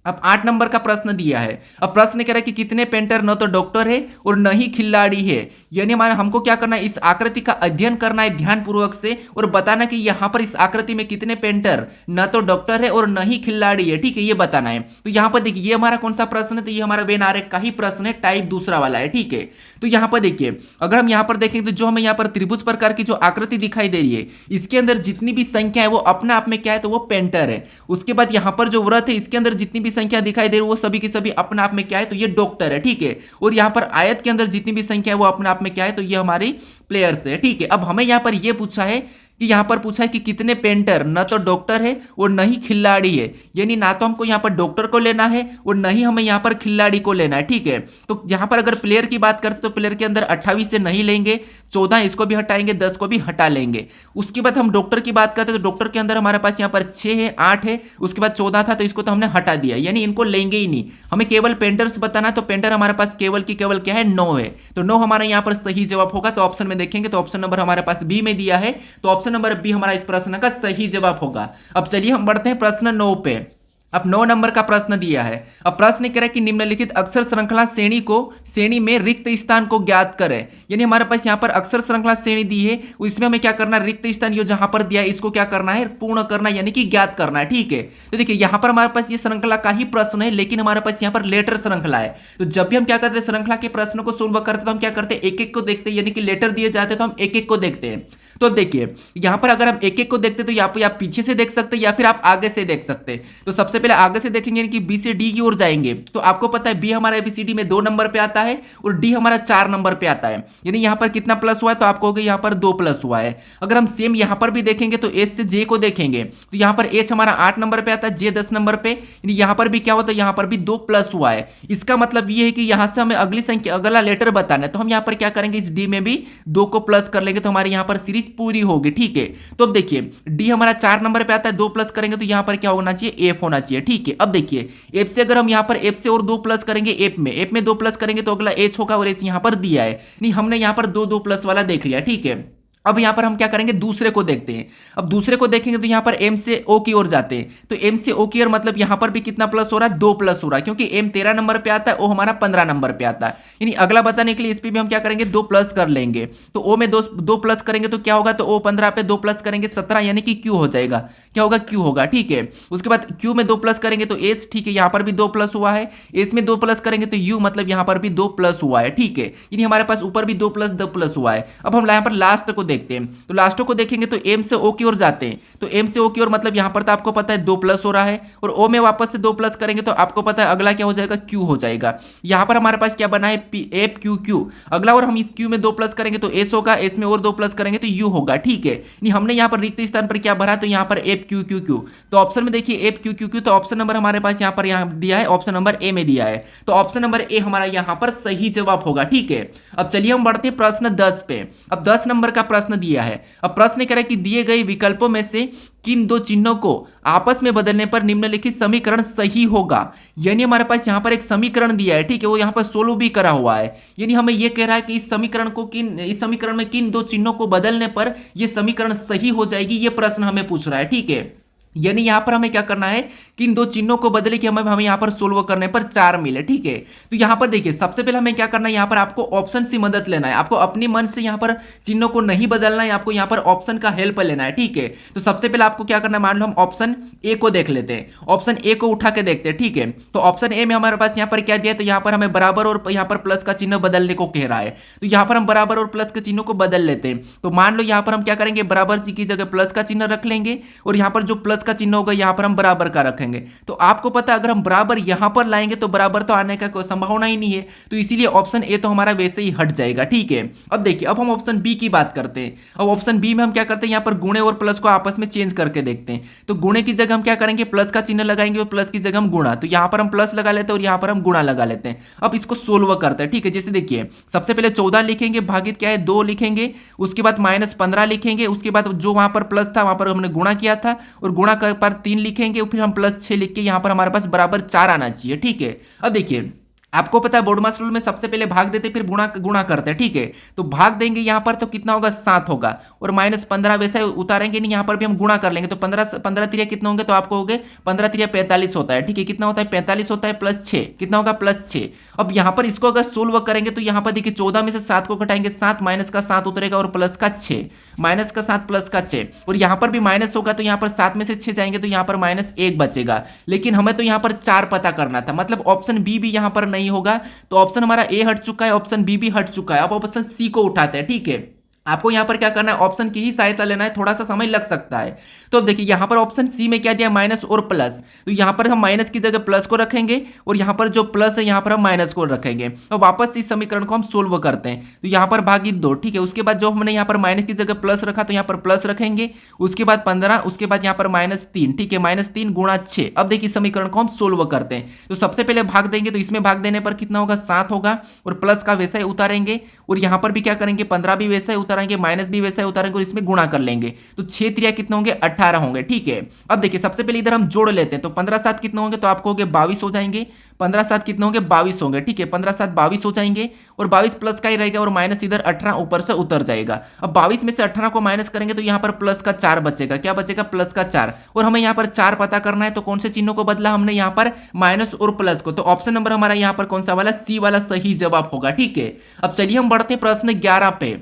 अब 8 नंबर का प्रश्न दिया है। अब प्रश्न कह रहा है कि कितने पेंटर न तो डॉक्टर है और न ही खिलाड़ी है, यानी हमारा हमको क्या करना है, इस आकृति का अध्ययन करना है ध्यानपूर्वक से और बताना कि यहां पर इस आकृति में कितने पेंटर न तो डॉक्टर है और न ही खिलाड़ी है, ठीक है, ये बताना है। तो यहां पर देखिए ये हमारा कौन सा प्रश्न है, तो ये हमारा वेन आरेख का ही प्रश्न है, टाइप दूसरा वाला है, ठीक है। तो यहां पर देखिए अगर हम यहां पर देखें तो जो हमें यहां पर त्रिभुज प्रकार की जो आकृति दिखाई दे रही है, इसके अंदर जितनी भी संख्या है वो अपने आप में क्या है, तो वो पेंटर है। उसके बाद यहां पर जो व्रत है इसके अंदर जितनी भी संख्या दिखाई दे रही है वो सभी की सभी अपने आप में क्या है, तो ये डॉक्टर है, ठीक है। और यहां पर आयत के अंदर जितनी भी संख्या है वो अपने आप में क्या है, तो ये हमारी प्लेयर्स है, ठीक है। अब हमें यहां पर ये पूछा है कि यहां पर पूछा है कि कितने पेंटर न तो डॉक्टर है और न ही खिलाड़ी है, यानी ना तो हमको यहां पर डॉक्टर को लेना है और न ही हमें यहां पर खिलाड़ी को लेना है, ठीक है। तो यहां पर अगर प्लेयर की बात करते तो प्लेयर के अंदर 28 से नहीं लेंगे, 14 इसको भी हटाएंगे, 10 को भी हटा लेंगे। उसके बाद हम डॉक्टर की बात करते हैं तो डॉक्टर के अंदर हमारे पास यहाँ पर 6 है, 8 है, उसके बाद 14 था तो इसको तो हमने हटा दिया, यानी इनको लेंगे ही नहीं। हमें केवल पेंटर्स बताना, तो पेंटर हमारे पास केवल की केवल क्या है, 9 है, तो 9 हमारा यहाँ पर सही जवाब होगा। तो ऑप्शन में देखेंगे तो ऑप्शन नंबर हमारे पास बी में दिया है, तो ऑप्शन नंबर बी हमारा इस प्रश्न का सही जवाब होगा। अब चलिए हम बढ़ते हैं प्रश्न 9 पे। अब 9 नंबर का प्रश्न दिया है। अब प्रश्न कह रहा है कि निम्नलिखित अक्षर श्रृंखला श्रेणी में रिक्त स्थान को ज्ञात करें। यानी हमारे पास यहाँ पर अक्षर श्रृंखला श्रेणी दी है, इसमें हमें क्या करना है, रिक्त स्थान ये जहां पर दिया है इसको क्या करना है, पूर्ण करना, यानी कि ज्ञात करना है। ठीक है, तो देखिए यहाँ पर हमारे पास ये श्रृंखला का ही प्रश्न है, लेकिन हमारे पास यहाँ पर लेटर श्रृंखला है। तो जब भी हम क्या करते हैं, श्रृंखला के प्रश्न को सोल्व करते तो हम क्या करते हैं, एक एक को देखते हैं, यानी कि लेटर दिए जाते हैं तो हम एक एक को देखते हैं। तो देखिए यहां पर अगर हम एक एक को देखते तो यहाँ पर आप पीछे से देख सकते हैं या फिर आप आगे से देख सकते हैं। तो सबसे पहले आगे से देखेंगे, यानी कि बी से डी की ओर जाएंगे, तो आपको पता है बी हमारा एबीसीडी में 2 नंबर पे आता है और डी हमारा 4 नंबर पे आता है। यानी यहाँ पर कितना प्लस हुआ है, तो आपको यहाँ पर 2 प्लस हुआ है। अगर हम सेम यहाँ पर भी देखेंगे तो एस से जे को देखेंगे तो यहाँ पर एच हमारा 8 नंबर पे आता है, जे 10 नंबर पे, यानी यहाँ पर भी क्या होता है, यहाँ पर भी 2 प्लस हुआ है। इसका मतलब ये है कि यहाँ से हमें अगली संख्या, अगला लेटर बताना है, तो हम यहाँ पर क्या करेंगे, इस डी में भी 2 को प्लस कर लेंगे, तो हमारे यहाँ पर सीरीज पूरी होगी। ठीक है, तो अब देखिए डी हमारा 4 नंबर पे आता है, 2 प्लस करेंगे तो यहाँ पर क्या होना चाहिए, एफ होना चाहिए। ठीक है, अब देखिए एफ से अगर हम यहाँ पर एफ से और 2 प्लस करेंगे, एफ में 2 प्लस करेंगे तो अगला एच होगा, और एच यहाँ पर दिया है, नहीं हमने यहाँ पर 2 प्लस वाला देख लिया। ठीक है, अब यहां पर हम क्या करेंगे, दूसरे को देखते हैं। अब दूसरे को देखेंगे तो यहां पर एम से ओ की ओर जाते हैं, तो एम से ओ की ओर मतलब यहां पर भी कितना प्लस हो रहा है, 2 प्लस हो रहा है, क्योंकि एम 13 नंबर पे आता है, ओ हमारा 15 नंबर पे आता है। यानी अगला बताने के लिए इस पे भी हम क्या करेंगे, 2 प्लस कर लेंगे। तो ओ में 2 प्लस करेंगे तो क्या होगा, तो ओ 15 पे 2 प्लस करेंगे 17, यानी कि क्यू हो जाएगा, क्या होगा, क्यू होगा। ठीक है, उसके बाद क्यू में 2 प्लस करेंगे तो एस, ठीक है, यहां पर भी 2 प्लस हुआ है, एस में 2 प्लस करेंगे तो यू, मतलब यहां पर भी 2 प्लस हुआ है। ठीक है, यानी हमारे पास ऊपर भी 2 प्लस हुआ है। अब हम यहां पर लास्ट को देखते हैं, तो लास्ट को देखेंगे तो एम से ओ की ओर जाते हैं, तो एम से ओ की ओर मतलब यहां पर तो आपको पता है 2 प्लस हो रहा है, और ओ में वापस से 2 प्लस करेंगे तो आपको पता है अगला क्या हो जाएगा, क्यू हो जाएगा। यहां पर हमारे पास क्या बना है, एफ क्यू क्यू, अगला और हम इस क्यू में 2 प्लस करेंगे तो एस होगा, एस में और 2 प्लस करेंगे तो यू होगा। ठीक है, नहीं हमने यहां पर रिक्त स्थान पर क्या भरा, तो यहां पर एफ क्यू क्यू क्यू, तो ऑप्शन में देखिए एफ क्यू क्यू क्यू, तो ऑप्शन नंबर हमारे पास यहां पर दिया है, ऑप्शन नंबर ए में दिया है, तो ऑप्शन नंबर ए हमारा यहां पर सही जवाब होगा। ठीक है, अब चलिए हम बढ़ते हैं प्रश्न 10 पे। अब 10 नंबर का प्रश्न दिया है। अब प्रश्न कह रहा है कि दिए गए विकल्पों में से किन 2 चिन्हों को आपस में बदलने पर निम्नलिखित समीकरण सही होगा। यानी हमारे पास यहां पर एक समीकरण दिया है, ठीक है, वो यहां पर सोल्व भी करा हुआ है। यानी हमें यह कह रहा है कि इस समीकरण में किन 2 चिन्हों को बदलने पर यह समीकरण सही हो जाएगी, यह प्रश्न हमें पूछ रहा है। ठीक है, यानी यहां पर हमें क्या करना है, किन 2 चिन्हों को बदले कि हमें यहां पर सोल्व करने पर 4 मिले। ठीक है, तो यहां पर देखिए सबसे पहले हमें क्या करना है, यहां पर आपको ऑप्शन से मदद लेना है, आपको अपनी मन से यहां पर चिन्हों को नहीं बदलना है, आपको यहां पर ऑप्शन का हेल्प लेना है। ठीक है, तो सबसे पहले आपको क्या करना है, मान लो हम ऑप्शन ए को देख लेते हैं, ऑप्शन ए को उठा के देखते हैं। ठीक है, तो ऑप्शन ए में हमारे पास यहां पर क्या दिया है, तो यहां पर हमें बराबर और यहां पर प्लस का चिन्ह बदलने को कह रहा है, तो यहां पर हम बराबर और प्लस के चिन्हों को बदल लेते हैं। तो मान लो यहां पर हम क्या करेंगे, बराबर की जगह प्लस का चिन्ह रख लेंगे, और यहां पर जो प्लस का चिन्ह होगा यहां पर हम बराबर का रखेंगे। तो आपको पता है अगर हम बराबर यहां पर लाएंगे तो बराबर तो आने का कोई संभावना ही नहीं है, तो इसीलिए ऑप्शन ए तो हमारा वैसे ही हट जाएगा। ठीक है, अब देखिए अब हम ऑप्शन बी की बात करते हैं। अब ऑप्शन बी में हम क्या करते हैं, यहां पर गुणे और प्लस को आपस में चेंज करके देखते हैं। तो गुणे की जगह हम क्या करेंगे, प्लस का चिन्ह लगाएंगे, और प्लस की जगह हम गुणा, तो यहां पर हम प्लस लगा लेते हैं और यहां पर हम गुणा लगा लेते हैं। अब इसको सोल्व करते हैं। ठीक है, जैसे देखिए सबसे पहले 14 लिखेंगे, भागित क्या है 2 लिखेंगे, उसके बाद -15 लिखेंगे, उसके बाद जो वहां पर प्लस था वहां पर हमने गुणा किया था, और गुणा पर 3 लिखेंगे, फिर हम +6 लिख के यहां पर हमारे पास बराबर 4 आना चाहिए। ठीक है, अब देखिए आपको पता है बोर्ड मास रूल में सबसे पहले भाग देते फिर गुणा करते हैं। ठीक है, तो भाग देंगे यहां पर तो कितना होगा, 7 होगा, और -15 वैसे उतारेंगे नहीं, यहां पर भी हम गुणा कर लेंगे, तो 15 तिरिया कितना होंगे, तो आपको होंगे 15 तिरिया 45 होता है। ठीक है, कितना होता है 45 होता है, +6 कितना होगा, +6। अब यहां पर इसको अगर सोल्व करेंगे तो यहां पर देखिए 14 में से 7 को घटाएंगे, 7 माइनस का 7 उतरेगा, और प्लस का 6, माइनस का 7 प्लस का 6, और यहां पर भी माइनस होगा, तो यहां पर 7 में से 6 जाएंगे तो यहां पर -1 बचेगा। लेकिन हमें तो यहां पर 4 पता करना था, मतलब ऑप्शन बी भी यहां पर नहीं होगा, तो ऑप्शन हमारा ए हट चुका है, ऑप्शन बी भी हट चुका है। अब ऑप्शन सी को उठाते हैं। ठीक है, आपको यहाँ पर क्या करना है, ऑप्शन की ही सहायता लेना है, थोड़ा सा समय लग सकता है। तो अब देखिए यहाँ पर ऑप्शन सी में क्या दिया, माइनस और प्लस। तो यहाँ पर हम माइनस की जगह प्लस को रखेंगे और यहाँ पर जो प्लस है यहाँ पर हम माइनस को रखेंगे। तो वापस इस समीकरण को हम सोल्व करते हैं। तो यहाँ पर भागित 2, ठीक है। उसके बाद जो हमने यहाँ पर माइनस की जगह प्लस रखा तो यहाँ पर प्लस रखेंगे, उसके बाद 15, उसके बाद यहाँ पर -3, ठीक है, -3 गुणा 6। अब देखिए समीकरण को हम सोल्व करते हैं। तो सबसे पहले भाग देंगे, तो इसमें भाग देने पर कितना होगा, 7 होगा, और प्लस का वैसा ही उतारेंगे, और यहाँ पर भी क्या करेंगे, 15 भी वैसा ही उतारेंगे, माइनस भी वैसा ही उतारेंगे, और इसमें गुणा कर लेंगे। तो 6 त्रिया कितने होंगे, 18 होंगे, ठीक है। अब देखिए सबसे पहले इधर हम जोड़ लेते हैं। तो 15 7 कितने होंगे, तो आपको हो गए 22 हो जाएंगे। 15 7 कितने होंगे, 22 होंगे, ठीक है। 15 7 22 हो जाएंगे, और 22 प्लस का ही रहेगा, और माइनस इधर 18 ऊपर से उतर जाएगा। अब 22 में से 18 को माइनस करेंगे तो यहाँ पर प्लस का 4 बचेगा। क्या बचेगा, प्लस का 4। और हमें यहाँ पर 4 पता करना है, तो कौन से चिन्हों को बदला हमने, यहाँ पर माइनस और प्लस को। तो ऑप्शन नंबर हमारा यहाँ पर कौन सा वाला, सी वाला सही जवाब होगा, ठीक है। अब चलिए हम बढ़ते हैं प्रश्न 11 पे।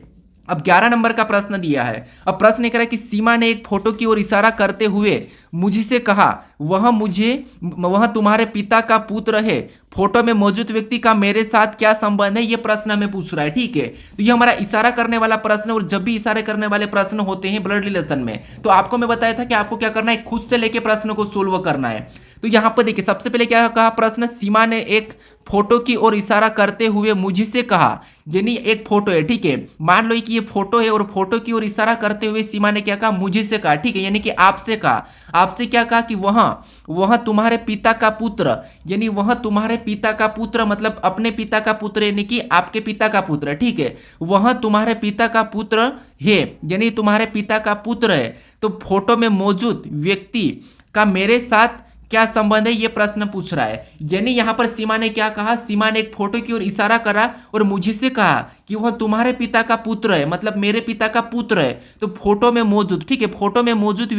अब 11 नंबर का प्रश्न दिया है। अब प्रश्न कह रहा है कि सीमा ने एक फोटो की ओर इशारा करते हुए मुझसे कहा, वह तुम्हारे पिता का पुत्र है। फोटो में मौजूद व्यक्ति का मेरे साथ क्या संबंध है, ये प्रश्न हमें पूछ रहा है, ठीक है। तो ये हमारा इशारा करने वाला प्रश्न, और जब भी इशारे करने वाले प्रश्न होते हैं ब्लड रिलेशन में, तो आपको मैं बताया था कि आपको क्या करना है, खुद से लेके प्रश्न को सोल्व करना है। तो यहाँ पर देखिए सबसे पहले क्या कहा प्रश्न, सीमा ने एक फोटो की ओर इशारा करते हुए मुझसे कहा, यानी एक फोटो है, ठीक है। मान लो कि ये फोटो है, और फोटो की ओर इशारा करते हुए सीमा ने क्या कहा, मुझसे कहा, ठीक है, यानी कि आपसे कहा। आपसे क्या कहा कि वह तुम्हारे पिता का पुत्र, यानी वह तुम्हारे पिता का पुत्र, मतलब अपने पिता का पुत्र, यानी कि आपके पिता का पुत्र, ठीक है। वह तुम्हारे पिता का पुत्र है, यानी तुम्हारे पिता का पुत्र है। तो फोटो में मौजूद व्यक्ति का मेरे साथ क्या संबंध है, ये प्रश्न पूछ रहा है। यानी यहां पर सीमा ने क्या कहा, सीमा ने एक फोटो की ओर इशारा करा और मुझसे कहा कि वह तुम्हारे पिता का पुत्र है, मतलब मेरे पिता का पुत्र है। तो फोटो में मौजूद, ठीक है, फोटो में मौजूद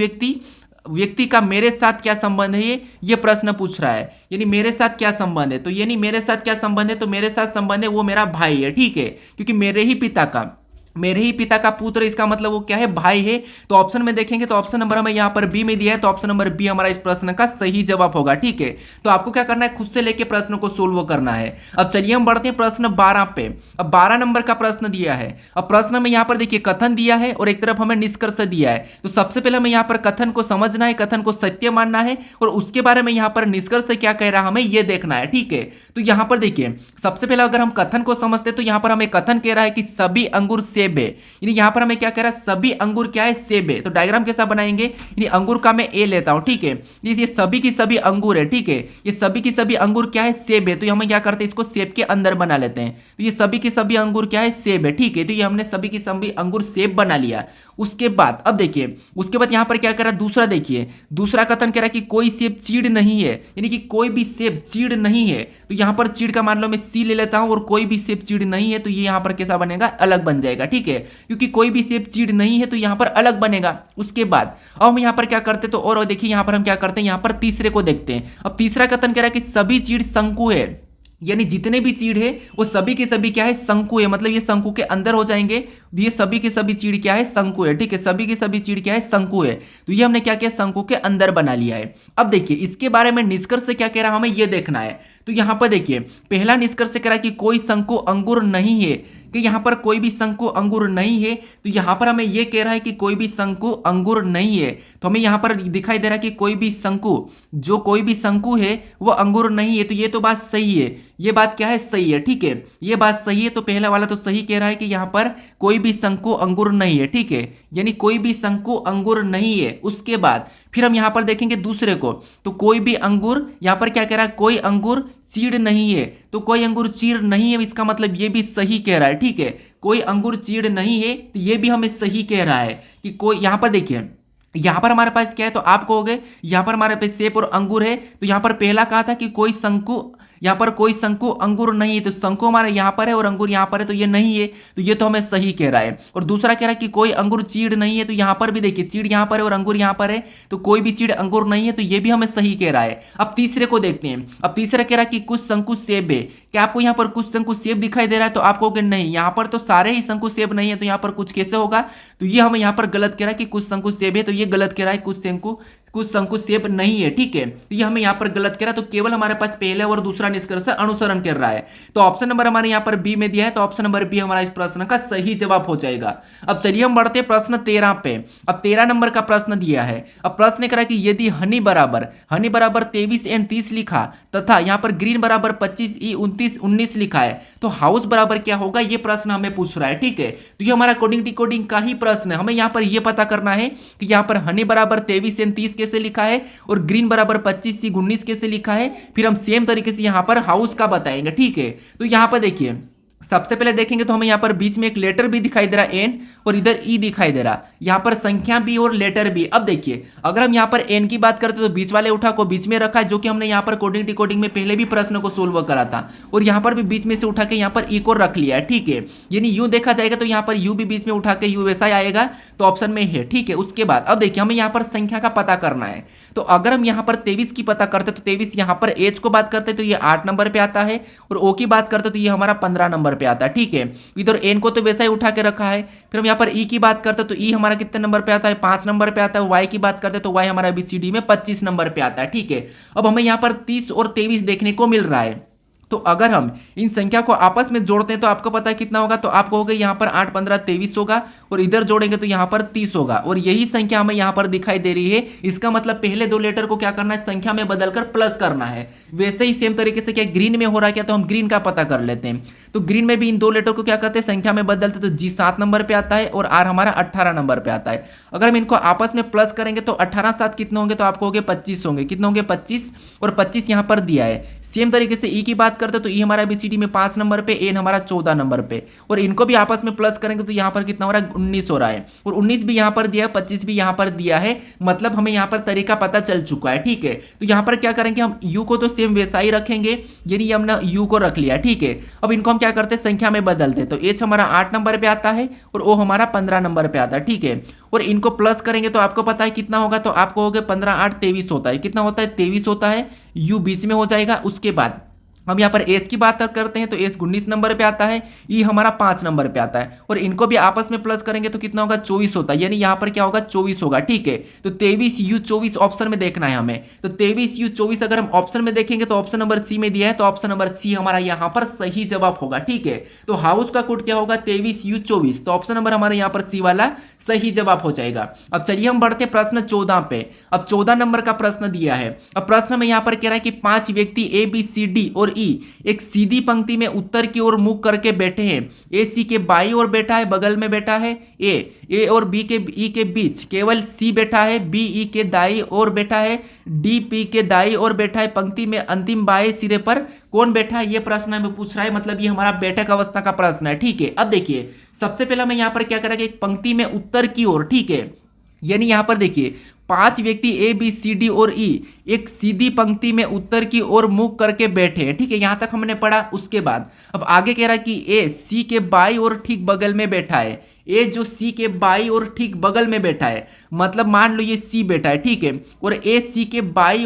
व्यक्ति का मेरे साथ क्या संबंध है, ये प्रश्न पूछ रहा है। यानी मेरे साथ क्या संबंध है, तो यानी मेरे साथ क्या संबंध है, तो मेरे साथ संबंध है वो मेरा भाई है, ठीक है, क्योंकि मेरे ही पिता का पुत्र, इसका मतलब वो क्या है, भाई है। तो ऑप्शन में देखेंगे तो ऑप्शन नंबर हमें यहाँ पर बी में दिया है, तो ऑप्शन नंबर बी हमारा इस प्रश्न का सही जवाब होगा, ठीक है। तो आपको क्या करना है, खुद से लेके प्रश्न को सोल्व करना है। अब चलिए हम बढ़ते हैं प्रश्न 12 पे। अब 12 नंबर का प्रश्न दिया है। अब प्रश्न में यहाँ पर देखिए कथन दिया है और एक तरफ हमें निष्कर्ष दिया है। तो सबसे पहले हमें यहाँ पर कथन को समझना है, कथन को सत्य मानना है, और उसके बारे में यहाँ पर निष्कर्ष क्या कह रहा है हमें ये देखना है, ठीक है। तो यहाँ पर देखिए सबसे पहले अगर हम कथन को समझते तो यहाँ पर हमें कथन कह रहा है कि सभी अंगूर सेब है, यानी यहाँ पर हमें क्या कह रहा है, सभी अंगूर क्या है, सेब है। तो डायग्राम कैसा बनाएंगे, यानी अंगूर का मैं ए लेता हूं, ठीक है, ये सभी की सभी अंगूर है, ठीक है, ये सभी की सभी अंगूर क्या है, सेब है। तो हम क्या करते हैं, इसको सेब के अंदर बना लेते हैं। तो ये सभी की सभी अंगूर क्या है, सेब है, ठीक है। तो ये हमने सभी की सभी अंगूर सेब बना लिया। उसके बाद अब देखिए, उसके बाद यहाँ पर क्या कह रहा है, दूसरा देखिए, दूसरा कथन कह रहा है कि कोई सेब चीड़ नहीं है, यानी कि कोई भी सेब चीड़ नहीं है। तो यहाँ पर चीड़ का मान लो मैं सी ले लेता हूं, और कोई भी सेब चीड़ नहीं है, तो ये यहाँ पर कैसा बनेगा, अलग बन जाएगा, ठीक है, क्योंकि कोई भी सेब चीड़ नहीं है तो यहाँ पर अलग बनेगा। उसके बाद अब हम यहाँ पर क्या करते, तो और देखिए यहाँ पर हम क्या करते हैं, यहाँ पर तीसरे को देखते हैं। अब तीसरा कथन कह रहा है कि सभी चीड़ शंकु है, यानी जितने भी चीड़ है वो सभी के सभी क्या है, शंकु है, मतलब ये शंकु के अंदर हो जाएंगे। ये सभी के सभी चीड़ क्या है, शंकु है, ठीक है, सभी के सभी चीड़ क्या है, शंकु है। तो ये हमने क्या किया, शंकु के अंदर बना लिया है। अब देखिए इसके बारे में निष्कर्ष क्या कह रहा है हमें ये देखना है। तो यहाँ पर देखिए पहला निष्कर्ष कह रहा है कि कोई शंकु अंगूर नहीं है, कि यहाँ पर कोई भी शंकु अंगूर नहीं है। तो यहाँ पर हमें ये कह रहा है कि कोई भी शंकु अंगूर नहीं है, तो हमें यहाँ पर दिखाई दे रहा है कि कोई भी शंकु, जो कोई भी शंकु है वो अंगूर नहीं है। तो ये तो बात सही है, ये बात क्या है, सही है, ठीक है, ये बात सही है। तो पहला वाला तो सही कह रहा है कि यहाँ पर कोई भी शंकु अंगूर नहीं है, ठीक है, यानी कोई भी शंकु अंगूर नहीं है। उसके बाद फिर हम यहाँ पर देखेंगे दूसरे को, तो कोई भी अंगूर, यहाँ पर क्या कह रहा है, कोई अंगूर चीड़ नहीं है, तो कोई अंगूर चीड़ नहीं है, इसका मतलब ये भी सही कह रहा है, ठीक है, कोई अंगूर चीड़ नहीं है, तो ये भी हमें सही कह रहा है कि कोई, यहाँ पर देखिए यहाँ पर हमारे पास क्या है, तो आप कहोगे यहाँ पर हमारे पास सेब और अंगूर है। तो यहाँ पर पहला कहा था कि कोई शंकु, यहाँ पर कोई शंकु अंगूर नहीं है, तो शंकु हमारे यहाँ पर है और अंगूर यहाँ पर है, तो ये नहीं है, तो ये तो हमें सही कह रहा है। और दूसरा कह रहा है कि कोई अंगूर चीड़ नहीं है, तो यहाँ पर भी देखिए चीड़ यहाँ पर है और अंगूर यहाँ पर है, तो कोई भी चीड़ अंगूर नहीं है, तो ये भी हमें सही कह रहा है। अब तीसरे को देखते हैं। अब तीसरा कह रहा है कि कुछ शंकु सेब है। क्या आपको यहाँ पर कुछ शंकु सेब दिखाई दे रहा है, तो आप कहोगे नहीं, यहाँ पर तो सारे ही शंकु सेब नहीं है, तो यहाँ पर कुछ कैसे होगा। तो ये हमें यहाँ पर गलत कह रहा है कि कुछ शंकु सेब है, तो ये गलत कह रहा है, कुछ शंकु शेप नहीं है, ठीक है। तो ये हमें यहाँ पर गलत कह रहा है, तो केवल हमारे पास पहला और दूसरा निष्कर्ष अनुसरण कर रहा है। तो ऑप्शन नंबर हमारे यहाँ पर बी में दिया है, तो ऑप्शन नंबर बी हमारा इस प्रश्न का सही जवाब हो जाएगा। अब चलिए हम बढ़ते हैं प्रश्न 13 पे। अब 13 नंबर का प्रश्न दिया है। अब प्रश्न कह रहा है कि यदि हनी बराबर 23 एंड 30 लिखा तथा यहाँ पर ग्रीन बराबर 25 ई 29 19 लिखा है तो हाउस बराबर क्या होगा, ये प्रश्न हमें पूछ रहा है, ठीक है। तो ये हमारा कोडिंग डिकोडिंग का ही प्रश्न है। हमें यहाँ पर ये पता करना है कि यहाँ पर हनी बराबर 23 एंड 30 कैसे लिखा है और ग्रीन बराबर 25 सी 19 कैसे लिखा है, फिर हम सेम तरीके से यहाँ पर हाउस का बताएंगे, ठीक है। तो यहाँ पर देखिए सबसे पहले देखेंगे तो हमें यहाँ पर बीच में एक लेटर भी दिखाई दे रहा है एन और इधर ई दिखाई दे रहा, यहाँ पर संख्या भी और लेटर भी। अब देखिए अगर हम यहाँ पर एन की बात करते तो बीच वाले उठा को बीच में रखा है, जो कि हमने यहाँ पर कोडिंग डिकोडिंग में पहले भी प्रश्न को सोल्व करा था, और यहाँ पर भी बीच में से उठा के यहाँ पर ई को रख लिया है, ठीक है। यानी यू देखा जाएगा तो यहाँ पर यू भी बीच में उठा के यू वैसा ही आएगा, तो ऑप्शन में है, ठीक है। उसके बाद अब देखिए हमें यहाँ पर संख्या का पता करना है, तो अगर हम यहाँ पर 23 की पता करते तो 23 यहाँ पर एच को बात करते तो ये 8 नंबर पे आता है, और ओ की बात करते तो ये हमारा 15 नंबर पे आता है, ठीक है। इधर एन को तो वैसा ही उठा के रखा है। फिर हम यहाँ पर ई की बात करते तो ई हमारा कितने नंबर पे आता है, 5 नंबर पे आता है। वाई की बात करते तो वाई हमारा बीसीडी में 25 नंबर पे आता है, ठीक है। अब हमें यहाँ पर 30 और 23 देखने को मिल रहा है, तो अगर हम इन संख्या को आपस में जोड़ते हैं तो आपको पता है कितना होगा, तो आपको होगा यहाँ पर 8 15 23 होगा, और इधर जोड़ेंगे तो यहाँ पर 30 होगा, और यही संख्या हमें यहाँ पर दिखाई दे रही है। इसका मतलब पहले दो लेटर को क्या करना है, संख्या में बदलकर प्लस करना है। वैसे ही सेम तरीके से क्या ग्रीन में हो रहा है क्या, तो हम ग्रीन का पता कर लेते हैं। तो ग्रीन में भी इन दो लेटर को क्या करते हैं, संख्या में बदलते, तो जी 7 नंबर पे आता है और आर हमारा 18 नंबर पे आता है। अगर हम इनको आपस में प्लस करेंगे तो 18 7 कितने होंगे, तो आपको होंगे 25 होंगे। कितने होंगे, 25, और 25 यहाँ पर दिया है। सेम तरीके से ई की बात करते तो ई हमारा बीसीडी में 5 नंबर पे, एन हमारा 14 नंबर पे, और इनको भी आपस में प्लस करेंगे तो यहाँ पर कितना हो रहा है, 19 हो रहा है, और 19 भी यहाँ पर दिया है, 25 भी यहाँ पर दिया है। मतलब हमें यहाँ पर तरीका पता चल चुका है, ठीक है। तो यहाँ पर क्या करेंगे, हम यू को तो सेम वैसा ही रखेंगे, यानी हमने यू को रख लिया, ठीक है। अब इनको हम क्या करते हैं, संख्या में बदलते हैं, तो एच हमारा 8 नंबर पे आता है और ओ हमारा 15 नंबर पे आता है, ठीक है। और इनको प्लस करेंगे तो आपको पता है कितना होगा, तो आपको हो गया 15 8 23 होता है। कितना होता है, 23 होता है। यू बीच में हो जाएगा। उसके बाद हम यहाँ पर एस की बात करते हैं तो एस 19 नंबर पे आता है, ई हमारा 5 नंबर पे आता है, और इनको भी आपस में प्लस करेंगे तो कितना होगा, 24 होता है। यानी यहाँ पर क्या होगा, 24 होगा, ठीक है। तो 23 यू 24 ऑप्शन में देखना है हमें। तो 23 यू 24 अगर हम ऑप्शन में देखेंगे तो ऑप्शन नंबर सी में दिया है, तो ऑप्शन नंबर सी हमारा यहाँ पर सही जवाब होगा, ठीक है। तो हाउस का कोड क्या होगा, 23 यू 24, तो ऑप्शन नंबर हमारे यहाँ पर सी वाला सही जवाब हो जाएगा। अब चलिए हम बढ़ते प्रश्न 14 पे। अब 14 नंबर का प्रश्न दिया है। अब प्रश्न में यहाँ पर कह रहा है कि 5 व्यक्ति ए बी सी डी और ई एक सीधी पंक्ति में उत्तर की ओर मुख करके बैठे हैं। ए सी के बाई ओर बैठा है, बगल में बैठा है ए और बी के ई के बीच केवल सी बैठा है, बी ई के दाई ओर बैठा है, डी पी के दाई ओर बैठा है। पंक्ति में अंतिम बाएं सिरे पर कौन बैठा है, ये प्रश्न हमें पूछ रहा है। मतलब ये हमारा बैठक अवस्था का प्रश्न है, ठीक है। अब देखिए सबसे पहले मैं यहाँ पर क्या करेंगे, एक पंक्ति में उत्तर की ओर, ठीक है। यानी यहाँ पर देखिए 5 व्यक्ति ए बी सी डी और ई एक सीधी पंक्ति में उत्तर की ओर मुख करके बैठे हैं, ठीक है। यहां तक हमने पढ़ा। उसके बाद अब आगे कह रहा है कि ए सी के बाई और ठीक बगल में बैठा है। ए जो सी के बाई और ठीक बगल में बैठा है, मतलब मान लो ये सी बैठा है, ठीक है, और ए सी के बाई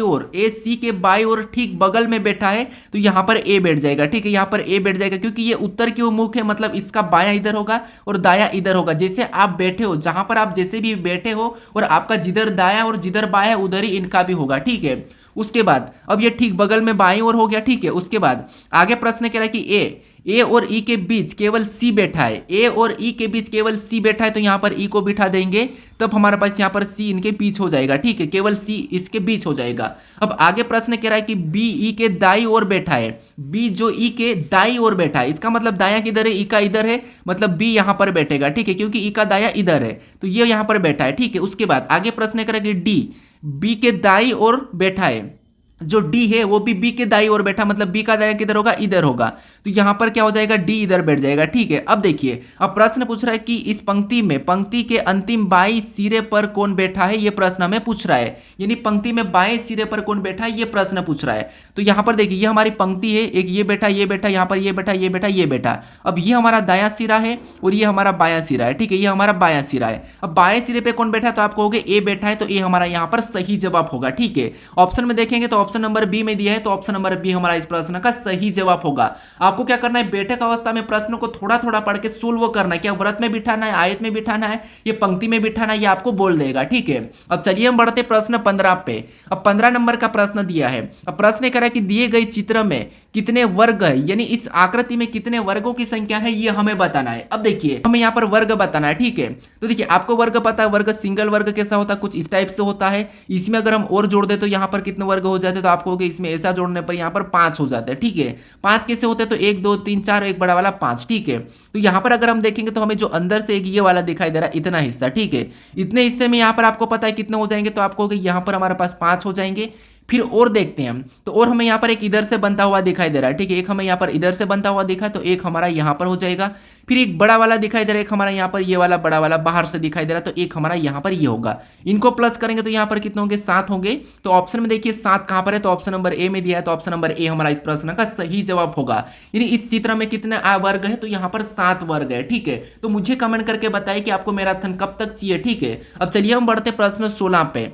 और ठीक बगल में बैठा है, तो यहाँ पर ए बैठ जाएगा, ठीक है। यहाँ पर ए बैठ जाएगा क्योंकि ये उत्तर की ओर मुख है, मतलब इसका बायां इधर होगा और दायां इधर होगा। जैसे आप बैठे हो, जहां पर आप जैसे भी बैठे हो, और आपका जिधर दायां और जिधर बायां उधर ही इनका भी होगा, ठीक है। उसके बाद अब ये ठीक बगल में बाईं ओर हो गया, ठीक है। उसके बाद आगे प्रश्न कह रहा है कि ए और ई के बीच केवल सी बैठा है। ए और ई के बीच केवल सी बैठा है, तो यहाँ पर ई को बिठा देंगे, तब हमारे पास यहाँ पर सी इनके बीच हो जाएगा, ठीक है। केवल सी इसके बीच हो जाएगा। अब आगे प्रश्न कह रहा है कि बी ई के दाई ओर बैठा है। बी जो ई के दाई ओर बैठा है, इसका मतलब दायां किधर है, ई का इधर है, मतलब बी यहाँ पर बैठेगा, ठीक है, क्योंकि ई का दायां इधर है, तो ये यहाँ पर बैठा है, ठीक है। उसके बाद आगे प्रश्न कह रहा है कि डी बी के दाई ओर बैठा है। जो डी है वो भी बी के दाई ओर बैठा, मतलब बी का दाया किधर होगा, इधर होगा, तो यहां पर क्या हो जाएगा, डी इधर बैठ जाएगा, ठीक है। अब देखिए अब प्रश्न पूछ रहा है कि इस पंक्ति में पंक्ति के अंतिम बाएं सिरे पर कौन बैठा है, ये प्रश्न हमें पूछ रहा है। यानी पंक्ति में बाएं सिरे पर कौन बैठा है, ये प्रश्न पूछ रहा है। तो यहां पर देखिए ये हमारी पंक्ति है, एक ये बैठा, ये बैठा, यहाँ पर ये बैठा, ये बैठा, ये बैठा। अब ये हमारा दायां सिरा है और ये हमारा बायां सिरा है, ठीक है, ये हमारा बायां सिरा है। अब बाएं सिरे पे कौन बैठा है, तो आप कहोगे ए बैठा है, तो ए हमारा यहाँ पर सही जवाब होगा, ठीक है। ऑप्शन में देखेंगे तो ऑप्शन नंबर बी में दिया है, तो ऑप्शन नंबर बी हमारा इस प्रश्न का सही जवाब होगा। आपको क्या करना है, बैठक अवस्था में प्रश्न को थोड़ा थोड़ा पढ़ के सोल्व करना है। क्या व्रत में बिठाना है, आयत में बिठाना है, ये पंक्ति में बिठाना है, ये आपको बोल देगा। ठीक है, अब चलिए हम बढ़ते प्रश्न 15 पे। अब 15 नंबर का प्रश्न दिया है। अब प्रश्न कह रहा है कि दिए गए चित्र में कितने वर्ग है, यानी इस आकृति में कितने वर्गों की संख्या है, ये हमें बताना है। अब देखिए हमें यहाँ पर वर्ग बताना है। ठीक है, तो देखिए आपको वर्ग पता है, वर्ग सिंगल वर्ग कैसा होता है, कुछ इस टाइप से होता है। इसमें अगर हम और जोड़ दे तो यहाँ पर कितने वर्ग हो जाते हैं, तो आपको इसमें ऐसा जोड़ने पर यहाँ पर 5 हो जाते हैं। ठीक है, 5 कैसे होते हैं, तो 1 2 3 4, एक बड़ा वाला 5। ठीक है, तो यहाँ पर अगर हम देखेंगे तो हमें जो अंदर से एक ये वाला दिखाई दे रहा है, इतना हिस्सा। ठीक है, इतने हिस्से में यहाँ पर आपको पता है कितने हो जाएंगे, तो आपको यहाँ पर हमारे पास 5 हो जाएंगे। फिर और देखते हैं हम, तो और हमें यहाँ पर एक इधर से बनता हुआ दिखाई दे रहा है। ठीक है, एक हमें यहाँ पर इधर से बनता हुआ दिखा, तो एक हमारा यहाँ पर हो जाएगा। फिर एक बड़ा वाला दिखाई दे रहा है, एक हमारा यहाँ पर ये वाला बड़ा वाला बाहर से दिखाई दे रहा है, तो एक हमारा यहाँ पर ये होगा। इनको प्लस करेंगे तो यहाँ पर कितने होंगे, 7 होंगे। तो ऑप्शन में देखिए 7 कहाँ पर है, तो ऑप्शन नंबर ए में दिया है, तो ऑप्शन नंबर ए हमारा इस प्रश्न का सही जवाब होगा। यानी इस चित्र में कितने वर्ग है, तो यहाँ पर 7 वर्ग है। ठीक है, तो मुझे कमेंट करके बताइए कि आपको मैराथन कब तक चाहिए। ठीक है, अब चलिए हम बढ़ते प्रश्न 16 पे।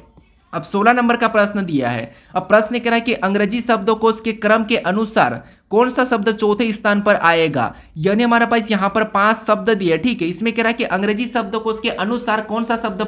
अब 16 नंबर का प्रश्न दिया है। अब प्रश्न कह रहा है कि अंग्रेजी शब्दकोश के क्रम के अनुसार कौन सा शब्द चौथे स्थान पर आएगा। यानी हमारे पास यहाँ पर 5 शब्द दिए। ठीक है, इसमें कह रहा है कि अंग्रेजी शब्दकोश के अनुसार कौन सा शब्द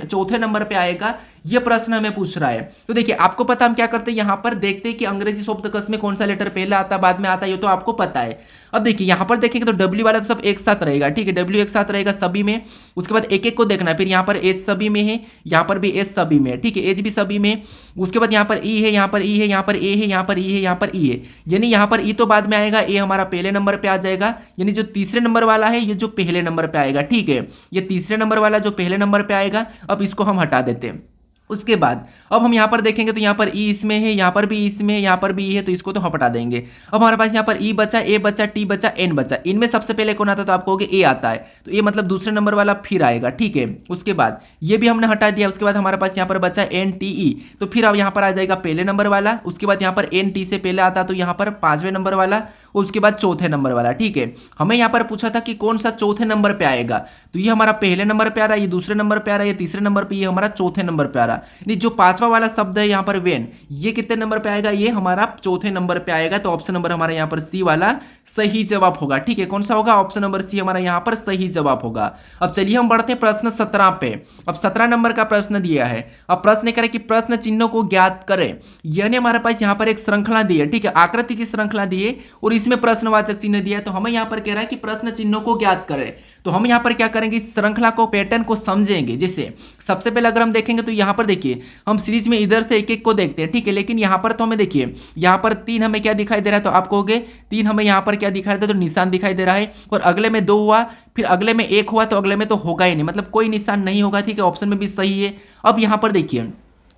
चौथे नंबर पे आएगा, यह प्रश्न हमें पूछ रहा है। तो देखिए आपको पता, हम क्या करते हैं, यहाँ पर देखते हैं कि अंग्रेजी शब्दकोश में कौन सा लेटर पहले आता है बाद में आता है, ये तो आपको पता है। अब देखिए यहाँ पर देखेंगे तो डब्ल्यू वाला तो सब एक साथ रहेगा। ठीक है, डब्ल्यू एक साथ रहेगा सभी में। उसके बाद एक एक को देखना है, फिर यहाँ पर एच सभी में है, यहाँ पर भी एच सभी में। ठीक है, एच भी सभी में। उसके बाद यहाँ पर ई है, यहाँ पर ई है, यहाँ पर ए है, यहाँ पर ई है, यहाँ पर ई है। यानी यहाँ पर ई तो बाद में आएगा, ए हमारा पहले नंबर पे आ जाएगा। यानी जो तीसरे नंबर वाला है ये जो पहले नंबर पे आएगा। ठीक है, ये तीसरे नंबर वाला जो पहले नंबर पे आएगा। अब इसको हम हटा देते हैं। उसके बाद अब हम यहाँ पर देखेंगे तो यहाँ पर ई इसमें है, यहाँ पर भी इसमें है, यहाँ पर भी ई है, तो इसको तो हम हटा देंगे। अब हमारे पास यहाँ पर ई बचा, ए बचा, टी बचा, एन बचा। इनमें सबसे पहले कौन आता है, तो आप कहोगे ए आता है, तो ये मतलब दूसरे नंबर वाला फिर आएगा। ठीक है, उसके बाद ये भी हमने हटा दिया। उसके बाद हमारे पास यहाँ पर बचा एन टी ई, तो फिर अब यहाँ पर आ जाएगा पहले नंबर वाला। उसके बाद यहाँ पर एन टी से पहले आता तो यहाँ पर 5वें नंबर वाला, और उसके बाद चौथे नंबर वाला। ठीक है, हमें यहाँ पर पूछा था कि कौन सा चौथे नंबर पे आएगा, तो ये हमारा पहले नंबर पे आ रहा है, ये दूसरे नंबर पे आ रहा है, ये तीसरे नंबर पे, ये हमारा चौथे नंबर पे आ रहा है। जो 5वां वाला शब्द है यहाँ पर वेन, ये कितने नंबर पे आएगा, ये हमारा चौथे नंबर पे आएगा। तो ऑप्शन नंबर हमारा यहाँ पर सी वाला सही जवाब होगा। ठीक है, कौन सा होगा, ऑप्शन नंबर सी हमारा यहाँ पर सही जवाब होगा। अब चलिए हम बढ़ते हैं प्रश्न 17 पे। अब 17 नंबर का प्रश्न दिया है। अब प्रश्न करें कि प्रश्न चिन्हों को ज्ञात करें। यानी हमारे पास यहाँ पर एक श्रृंखला दी है। ठीक है, आकृति की श्रृंखला दी है और इसमें प्रश्नवाचक चिन्ह दिया है। तो हमें यहाँ पर कह रहा है कि प्रश्न चिन्हों को ज्ञात करें। तो हम यहाँ पर क्या करेंगे, इस श्रृंखला को, पैटर्न को समझेंगे। जैसे सबसे पहले अगर हम देखेंगे तो यहाँ पर देखिए हम सीरीज में इधर से एक एक को देखते हैं। ठीक है, लेकिन यहाँ पर तो हमें देखिए यहाँ पर 3 हमें क्या दिखाई दे रहा है, तो आप कहोगे 3 हमें यहाँ पर क्या दिखाई दे रहा है, तो निशान दिखाई दे रहा है। और अगले में 2 हुआ, फिर अगले में 1 हुआ, तो अगले में तो होगा ही नहीं, मतलब कोई निशान नहीं होगा। ठीक है, ऑप्शन में भी सही है। अब यहाँ पर देखिए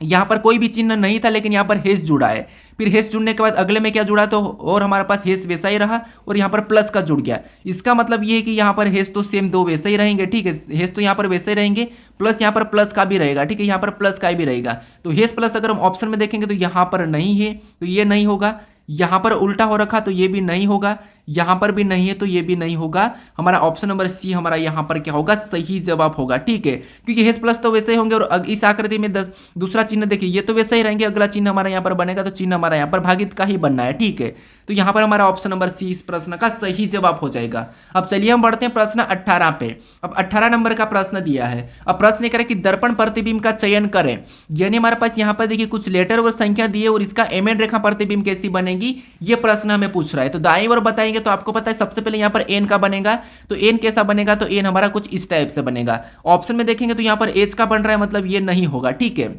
यहाँ पर कोई भी चिन्ह नहीं था, लेकिन यहाँ पर हेस जुड़ा है। फिर हेस जुड़ने के बाद अगले में क्या जुड़ा, तो और हमारे पास हेस वैसा ही रहा, और यहाँ पर प्लस का जुड़ गया। इसका मतलब ये है कि यहाँ पर हेस तो सेम 2 वैसे ही रहेंगे। ठीक है, हेस तो यहाँ पर वैसे ही रहेंगे, प्लस यहाँ पर प्लस का भी रहेगा। ठीक है, यहाँ पर प्लस का भी रहेगा। तो हेस प्लस अगर हम ऑप्शन में देखेंगे तो यहाँ पर नहीं है, तो ये नहीं होगा। यहाँ पर उल्टा हो रखा तो ये भी नहीं होगा, यहाँ पर भी नहीं है तो ये भी नहीं होगा। हमारा ऑप्शन नंबर सी हमारा यहाँ पर क्या होगा, सही जवाब होगा। ठीक है, क्योंकि हेस प्लस तो वैसे ही होंगे, और इस आकृति में दूसरा चिन्ह देखिए ये तो वैसे ही रहेंगे। अगला चिन्ह हमारा यहाँ पर बनेगा, तो चिन्ह हमारा यहाँ पर भागित का ही बनना है। ठीक है, तो यहाँ पर हमारा ऑप्शन नंबर सी इस प्रश्न का सही जवाब हो जाएगा। अब चलिए हम बढ़ते हैं प्रश्न 18 पे। अब 18 नंबर का प्रश्न दिया है। अब प्रश्न करें कि दर्पण प्रतिबिंब का चयन करें। यानी हमारे पास यहाँ पर देखिए कुछ लेटर और संख्या दी है, और इसका एमएन रेखा प्रतिबिंब कैसी बनेगी, ये प्रश्न हमें पूछ रहा है। तो दाईं ओर बताएंगे तो आपको पता है सबसे पहले यहाँ पर एन का बनेगा, तो एन कैसा बनेगा, तो एन हमारा कुछ इस टाइप से बनेगा। ऑप्शन में देखेंगे तो यहाँ पर एच का बन रहा है, मतलब ये नहीं होगा। ठीक है,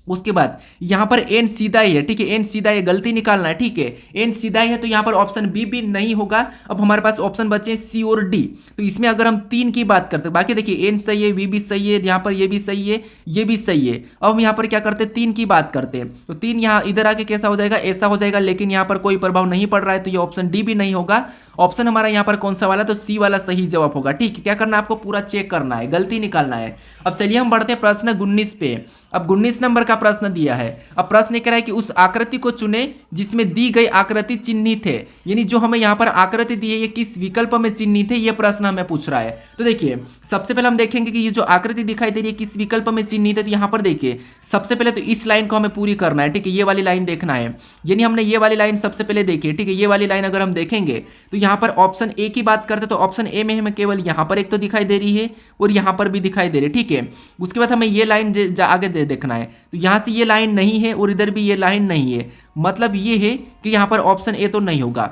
उसके बाद यहाँ पर एन सीधा ही है। ठीक है, एन सीधा है, गलती निकालना है। ठीक है, एन सीधा ही है, तो यहाँ पर ऑप्शन बी भी नहीं होगा। अब हमारे पास ऑप्शन बचे सी और डी। तो इसमें अगर हम 3 की बात करते हैं, बाकी देखिए एन सही है, वी भी सही है, यहाँ पर ये भी सही है, ये भी सही है। अब हम यहाँ पर क्या करते हैं, 3 की बात करते हैं। तो 3 यहाँ इधर आके कैसा हो जाएगा, ऐसा हो जाएगा, लेकिन यहाँ पर कोई प्रभाव नहीं पड़ रहा है, तो ये ऑप्शन डी भी नहीं होगा। ऑप्शन हमारा यहाँ पर कौन सा वाला, तो सी वाला सही जवाब होगा। ठीक है, क्या करना है, आपको पूरा चेक करना है, गलती निकालना है। अब चलिए हम बढ़ते हैं प्रश्न 19 पे। अब 19 नंबर का प्रश्न दिया है। अब प्रश्न ये कह रहा है कि उस आकृति को चुने जिसमें दी गई आकृति चिन्हित है, यानी जो हमें यहाँ पर आकृति दी है ये किस विकल्प में चिन्हित है, ये प्रश्न हमें पूछ रहा है। तो देखिए सबसे पहले हम देखेंगे कि ये जो आकृति दिखाई दे रही है किस विकल्प में चिन्हित है। तो यहाँ पर देखिए सबसे पहले तो इस लाइन को हमें पूरी करना है, ठीक है, ये वाली लाइन देखना है, यानी हमने ये वाली लाइन सबसे पहले देखी, ठीक है। ये वाली लाइन अगर हम देखेंगे तो यहाँ पर ऑप्शन ए की बात करते तो ऑप्शन ए में हमें केवल यहाँ पर एक तो दिखाई दे रही है और यहाँ पर भी दिखाई दे रही है, ठीक है। उसके बाद हमें ये लाइन आगे देखना है, तो यहाँ से ये लाइन नहीं है और इधर भी ये लाइन नहीं है, मतलब ये है कि यहाँ पर ऑप्शन ए तो नहीं होगा।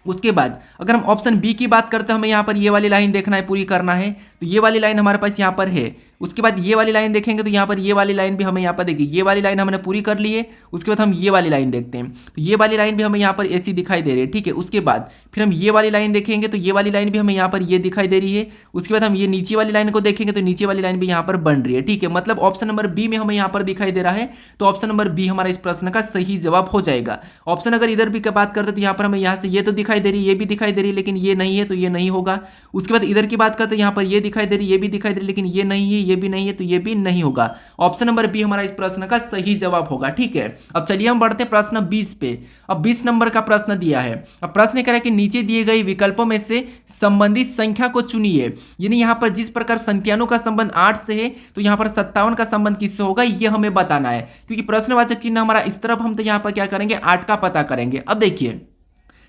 उसके बाद अगर हम ऑप्शन बी की बात करते हैं, हमें यहाँ पर ये वाली लाइन देखना है, पूरी करना है, तो ये वाली लाइन हमारे पास यहाँ पर है। उसके बाद ये वाली लाइन देखेंगे तो यहाँ पर ये वाली लाइन भी हमें यहाँ पर देखिए, ये वाली लाइन हमने पूरी कर ली है। उसके बाद हम ये वाली लाइन देखते हैं, तो ये वाली लाइन भी हमें यहाँ पर ऐसी दिखाई दे रही है, ठीक है। उसके बाद फिर हम ये वाली लाइन देखेंगे तो ये वाली लाइन भी हमें यहाँ पर ये दिखाई दे रही है। उसके बाद हम ये नीचे वाली लाइन को देखेंगे तो नीचे वाली लाइन भी यहाँ पर बन रही है, ठीक है। मतलब ऑप्शन नंबर बी में हमें यहाँ पर दिखाई दे रहा है, तो ऑप्शन नंबर बी हमारा इस प्रश्न का सही जवाब हो जाएगा। ऑप्शन अगर इधर भी की बात करते तो यहाँ पर हमें यहाँ से ये तो दिखाई दे रही है, ये भी दिखाई दे रही है, लेकिन ये नहीं है, तो ये नहीं होगा। उसके बाद इधर की बात करते हैं, यहाँ पर ये दिखाई दे रही है, ये भी दिखाई दे रही है, लेकिन ये नहीं है, ये भी नहीं है, तो ये भी नहीं होगा। ऑप्शन नंबर बी हमारा इस प्रश्न का सही जवाब होगा, ठीक है। अब चलिए हम बढ़ते हैं प्रश्न 20 पे। अब 20 नंबर का प्रश्न दिया है। अब प्रश्न कह रहा है कि नीचे दिए गए विकल्पों में से संबंधित संख्या को चुनिए, यानी यहाँ पर जिस प्रकार संख्याओं का संबंध 8 से है तो यहाँ पर 57 का संबंध किससे होगा, ये हमें बताना है। क्योंकि प्रश्नवाचक चिन्ह हमारा इस तरफ, हम तो यहाँ पर क्या करेंगे 8 का पता करेंगे। अब देखिए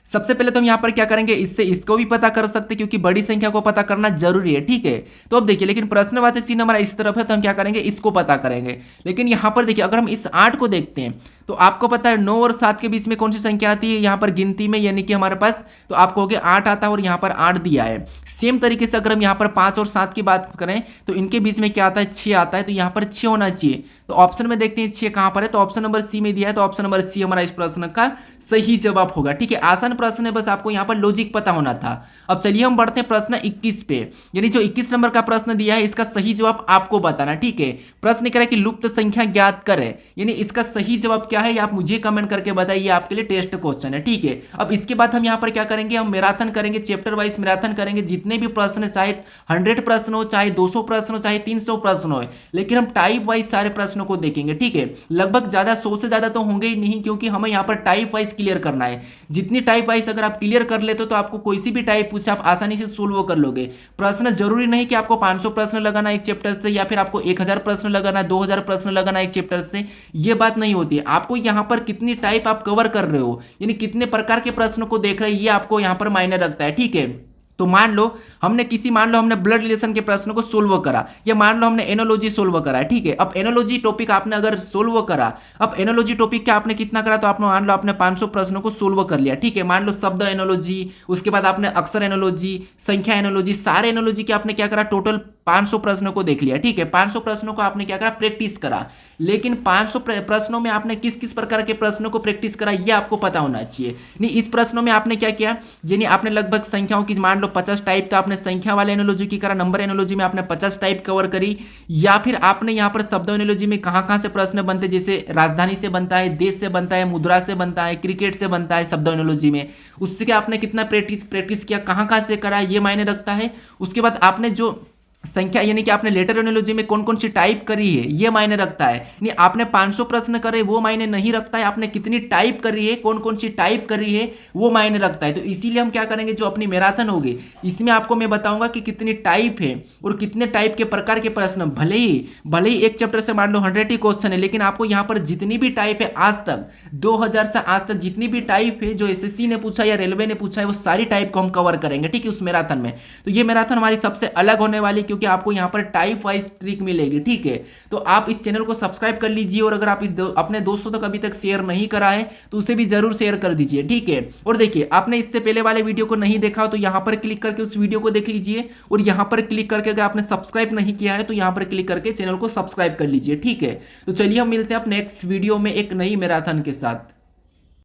सबसे पहले तो हम यहाँ पर क्या करेंगे, इससे इसको भी पता कर सकते हैं क्योंकि बड़ी संख्या को पता करना जरूरी है, ठीक है। तो अब देखिए लेकिन प्रश्नवाचक चिन्ह हमारा इस तरफ है तो हम क्या करेंगे, इसको पता करेंगे। लेकिन यहाँ पर देखिए अगर हम इस 8 को देखते हैं तो आपको पता है 9 और 7 के बीच में कौन सी संख्या आती है यहाँ पर गिनती में, यानी कि हमारे पास तो आपको हो गया 8 आता है और यहाँ पर 8 दिया है। सेम तरीके से अगर हम यहाँ पर 5 और 7 की बात करें तो इनके बीच में क्या आता है, 6 आता है, तो यहाँ पर 6 होना चाहिए। तो ऑप्शन में देखते हैं 6 कहाँ पर है, तो ऑप्शन नंबर सी में दिया है, तो ऑप्शन नंबर सी हमारा इस प्रश्न का सही जवाब होगा, ठीक है। आसान प्रश्न है, बस आपको यहाँ पर लॉजिक पता होना था। अब चलिए हम बढ़ते हैं प्रश्न 21 पे, यानी जो 21 नंबर का प्रश्न दिया है इसका सही जवाब आपको बताना, ठीक है। प्रश्न कह रहा है कि लुप्त संख्या ज्ञात करें, यानी इसका सही जवाब क्या है, आप मुझे कमेंट करके बताइए, आपके लिए टेस्ट क्वेश्चन है, ठीक है। अब इसके बाद हम यहाँ पर क्या करेंगे, हम मैराथन करेंगे, चैप्टर वाइज मैराथन करेंगे। जितने भी प्रश्न, चाहे 100 प्रश्न हो, चाहे 200 प्रश्न हो, चाहे 300 प्रश्न हो, लेकिन हम टाइप वाइज सारे प्रश्नों को देखेंगे, ठीक है। लगभग ज्यादा 100 से ज्यादा तो होंगे ही नहीं, क्योंकि हमें यहाँ पर टाइप वाइज क्लियर करना है। जितनी टाइप वाइज अगर आप क्लियर कर लेते हो तो आपको कोई सी भी टाइप पूछे आप आसानी से सोल्व कर लोगे। प्रश्न जरूरी नहीं कि आपको 500 प्रश्न लगाना एक चैप्टर से, या फिर आपको 1000 प्रश्न लगाना, 2000 प्रश्न लगाना एक चैप्टर से, ये बात नहीं होती है। आपको यहाँ पर कितनी टाइप आप कवर कर रहे हो, यानी कितने प्रकार के प्रश्नों को देख रहे हैं, ये आपको यहाँ पर मायने रखता है, ठीक है। तो मान लो हमने ब्लड रिलेशन के प्रश्नों को सोल्व करा, या मान लो हमने एनोलॉजी सोल्व करा है, ठीक है। अब एनोलॉजी टॉपिक आपने अगर सोल्व करा, अब एनोलॉजी टॉपिक क्या आपने कितना करा, तो आपने मान लो आपने 500 प्रश्नों को सोल्व कर लिया, ठीक है। मान लो शब्द एनोलॉजी, उसके बाद आपने अक्षर एनोलॉजी, संख्या एनोलॉजी, सारे एनोलॉजी के आपने क्या करा, टोटल 500 प्रश्नों को देख लिया, ठीक है। 500 प्रश्नों को आपने क्या करा, प्रैक्टिस करा। लेकिन 500 प्रश्नों में आपने किस किस प्रकार के प्रश्नों को प्रैक्टिस करा, ये आपको पता होना चाहिए। नहीं, इस प्रश्नों में आपने क्या किया, यानी आपने लगभग संख्याओं की मान लो 50 टाइप, तो आपने संख्या वाले एनोलॉजी की करा, नंबर एनोलॉजी में आपने 50 टाइप कवर करी, या फिर आपने यहाँ पर शब्द एनोलॉजी में कहाँ कहाँ से प्रश्न बनते, जैसे राजधानी से बनता है, देश से बनता है, मुद्रा से बनता है, क्रिकेट से बनता है शब्द एनोलॉजी में, उससे आपने कितना प्रैक्टिस किया, कहाँ कहाँ से करा, ये मायने रखता है। उसके बाद आपने जो संख्या यानी कि आपने लेटर एनोलॉजी में कौन कौन सी टाइप करी है, ये मायने रखता है। नहीं, आपने 500 प्रश्न करे वो मायने नहीं रखता है, आपने कितनी टाइप करी है, कौन कौन सी टाइप करी है, वो मायने रखता है। तो इसीलिए हम क्या करेंगे, जो अपनी मैराथन होगी इसमें आपको मैं बताऊंगा कि कितनी टाइप है और कितने टाइप के प्रकार के प्रश्न। भले ही एक चैप्टर से मान लो 100 ही क्वेश्चन है, लेकिन आपको यहाँ पर जितनी भी टाइप है आज तक 2000 से आज तक जितनी भी टाइप है जो एसएससी ने पूछा या रेलवे ने पूछा है, वो सारी टाइप को हम कवर करेंगे, ठीक है, उस मैराथन में। तो ये मैराथन हमारी सबसे अलग होने वाली, क्योंकि आपको यहाँ पर टाइप वाइज ट्रिक मिलेगी, ठीक है। तो आप इस चैनल को सब्सक्राइब कर लीजिए, और अगर आप अपने दोस्तों तक अभी तक शेयर नहीं करा है तो उसे भी जरूर शेयर कर दीजिए, ठीक है। और देखिए आपने इससे पहले वाले वीडियो को नहीं देखा हो तो यहाँ पर क्लिक करके उस वीडियो को देख लीजिए, और यहाँ पर क्लिक करके अगर आपने सब्सक्राइब नहीं किया है तो यहाँ पर क्लिक करके चैनल को सब्सक्राइब कर लीजिए, ठीक है। तो चलिए हम मिलते हैं अब नेक्स्ट वीडियो में एक नई मैराथन के साथ।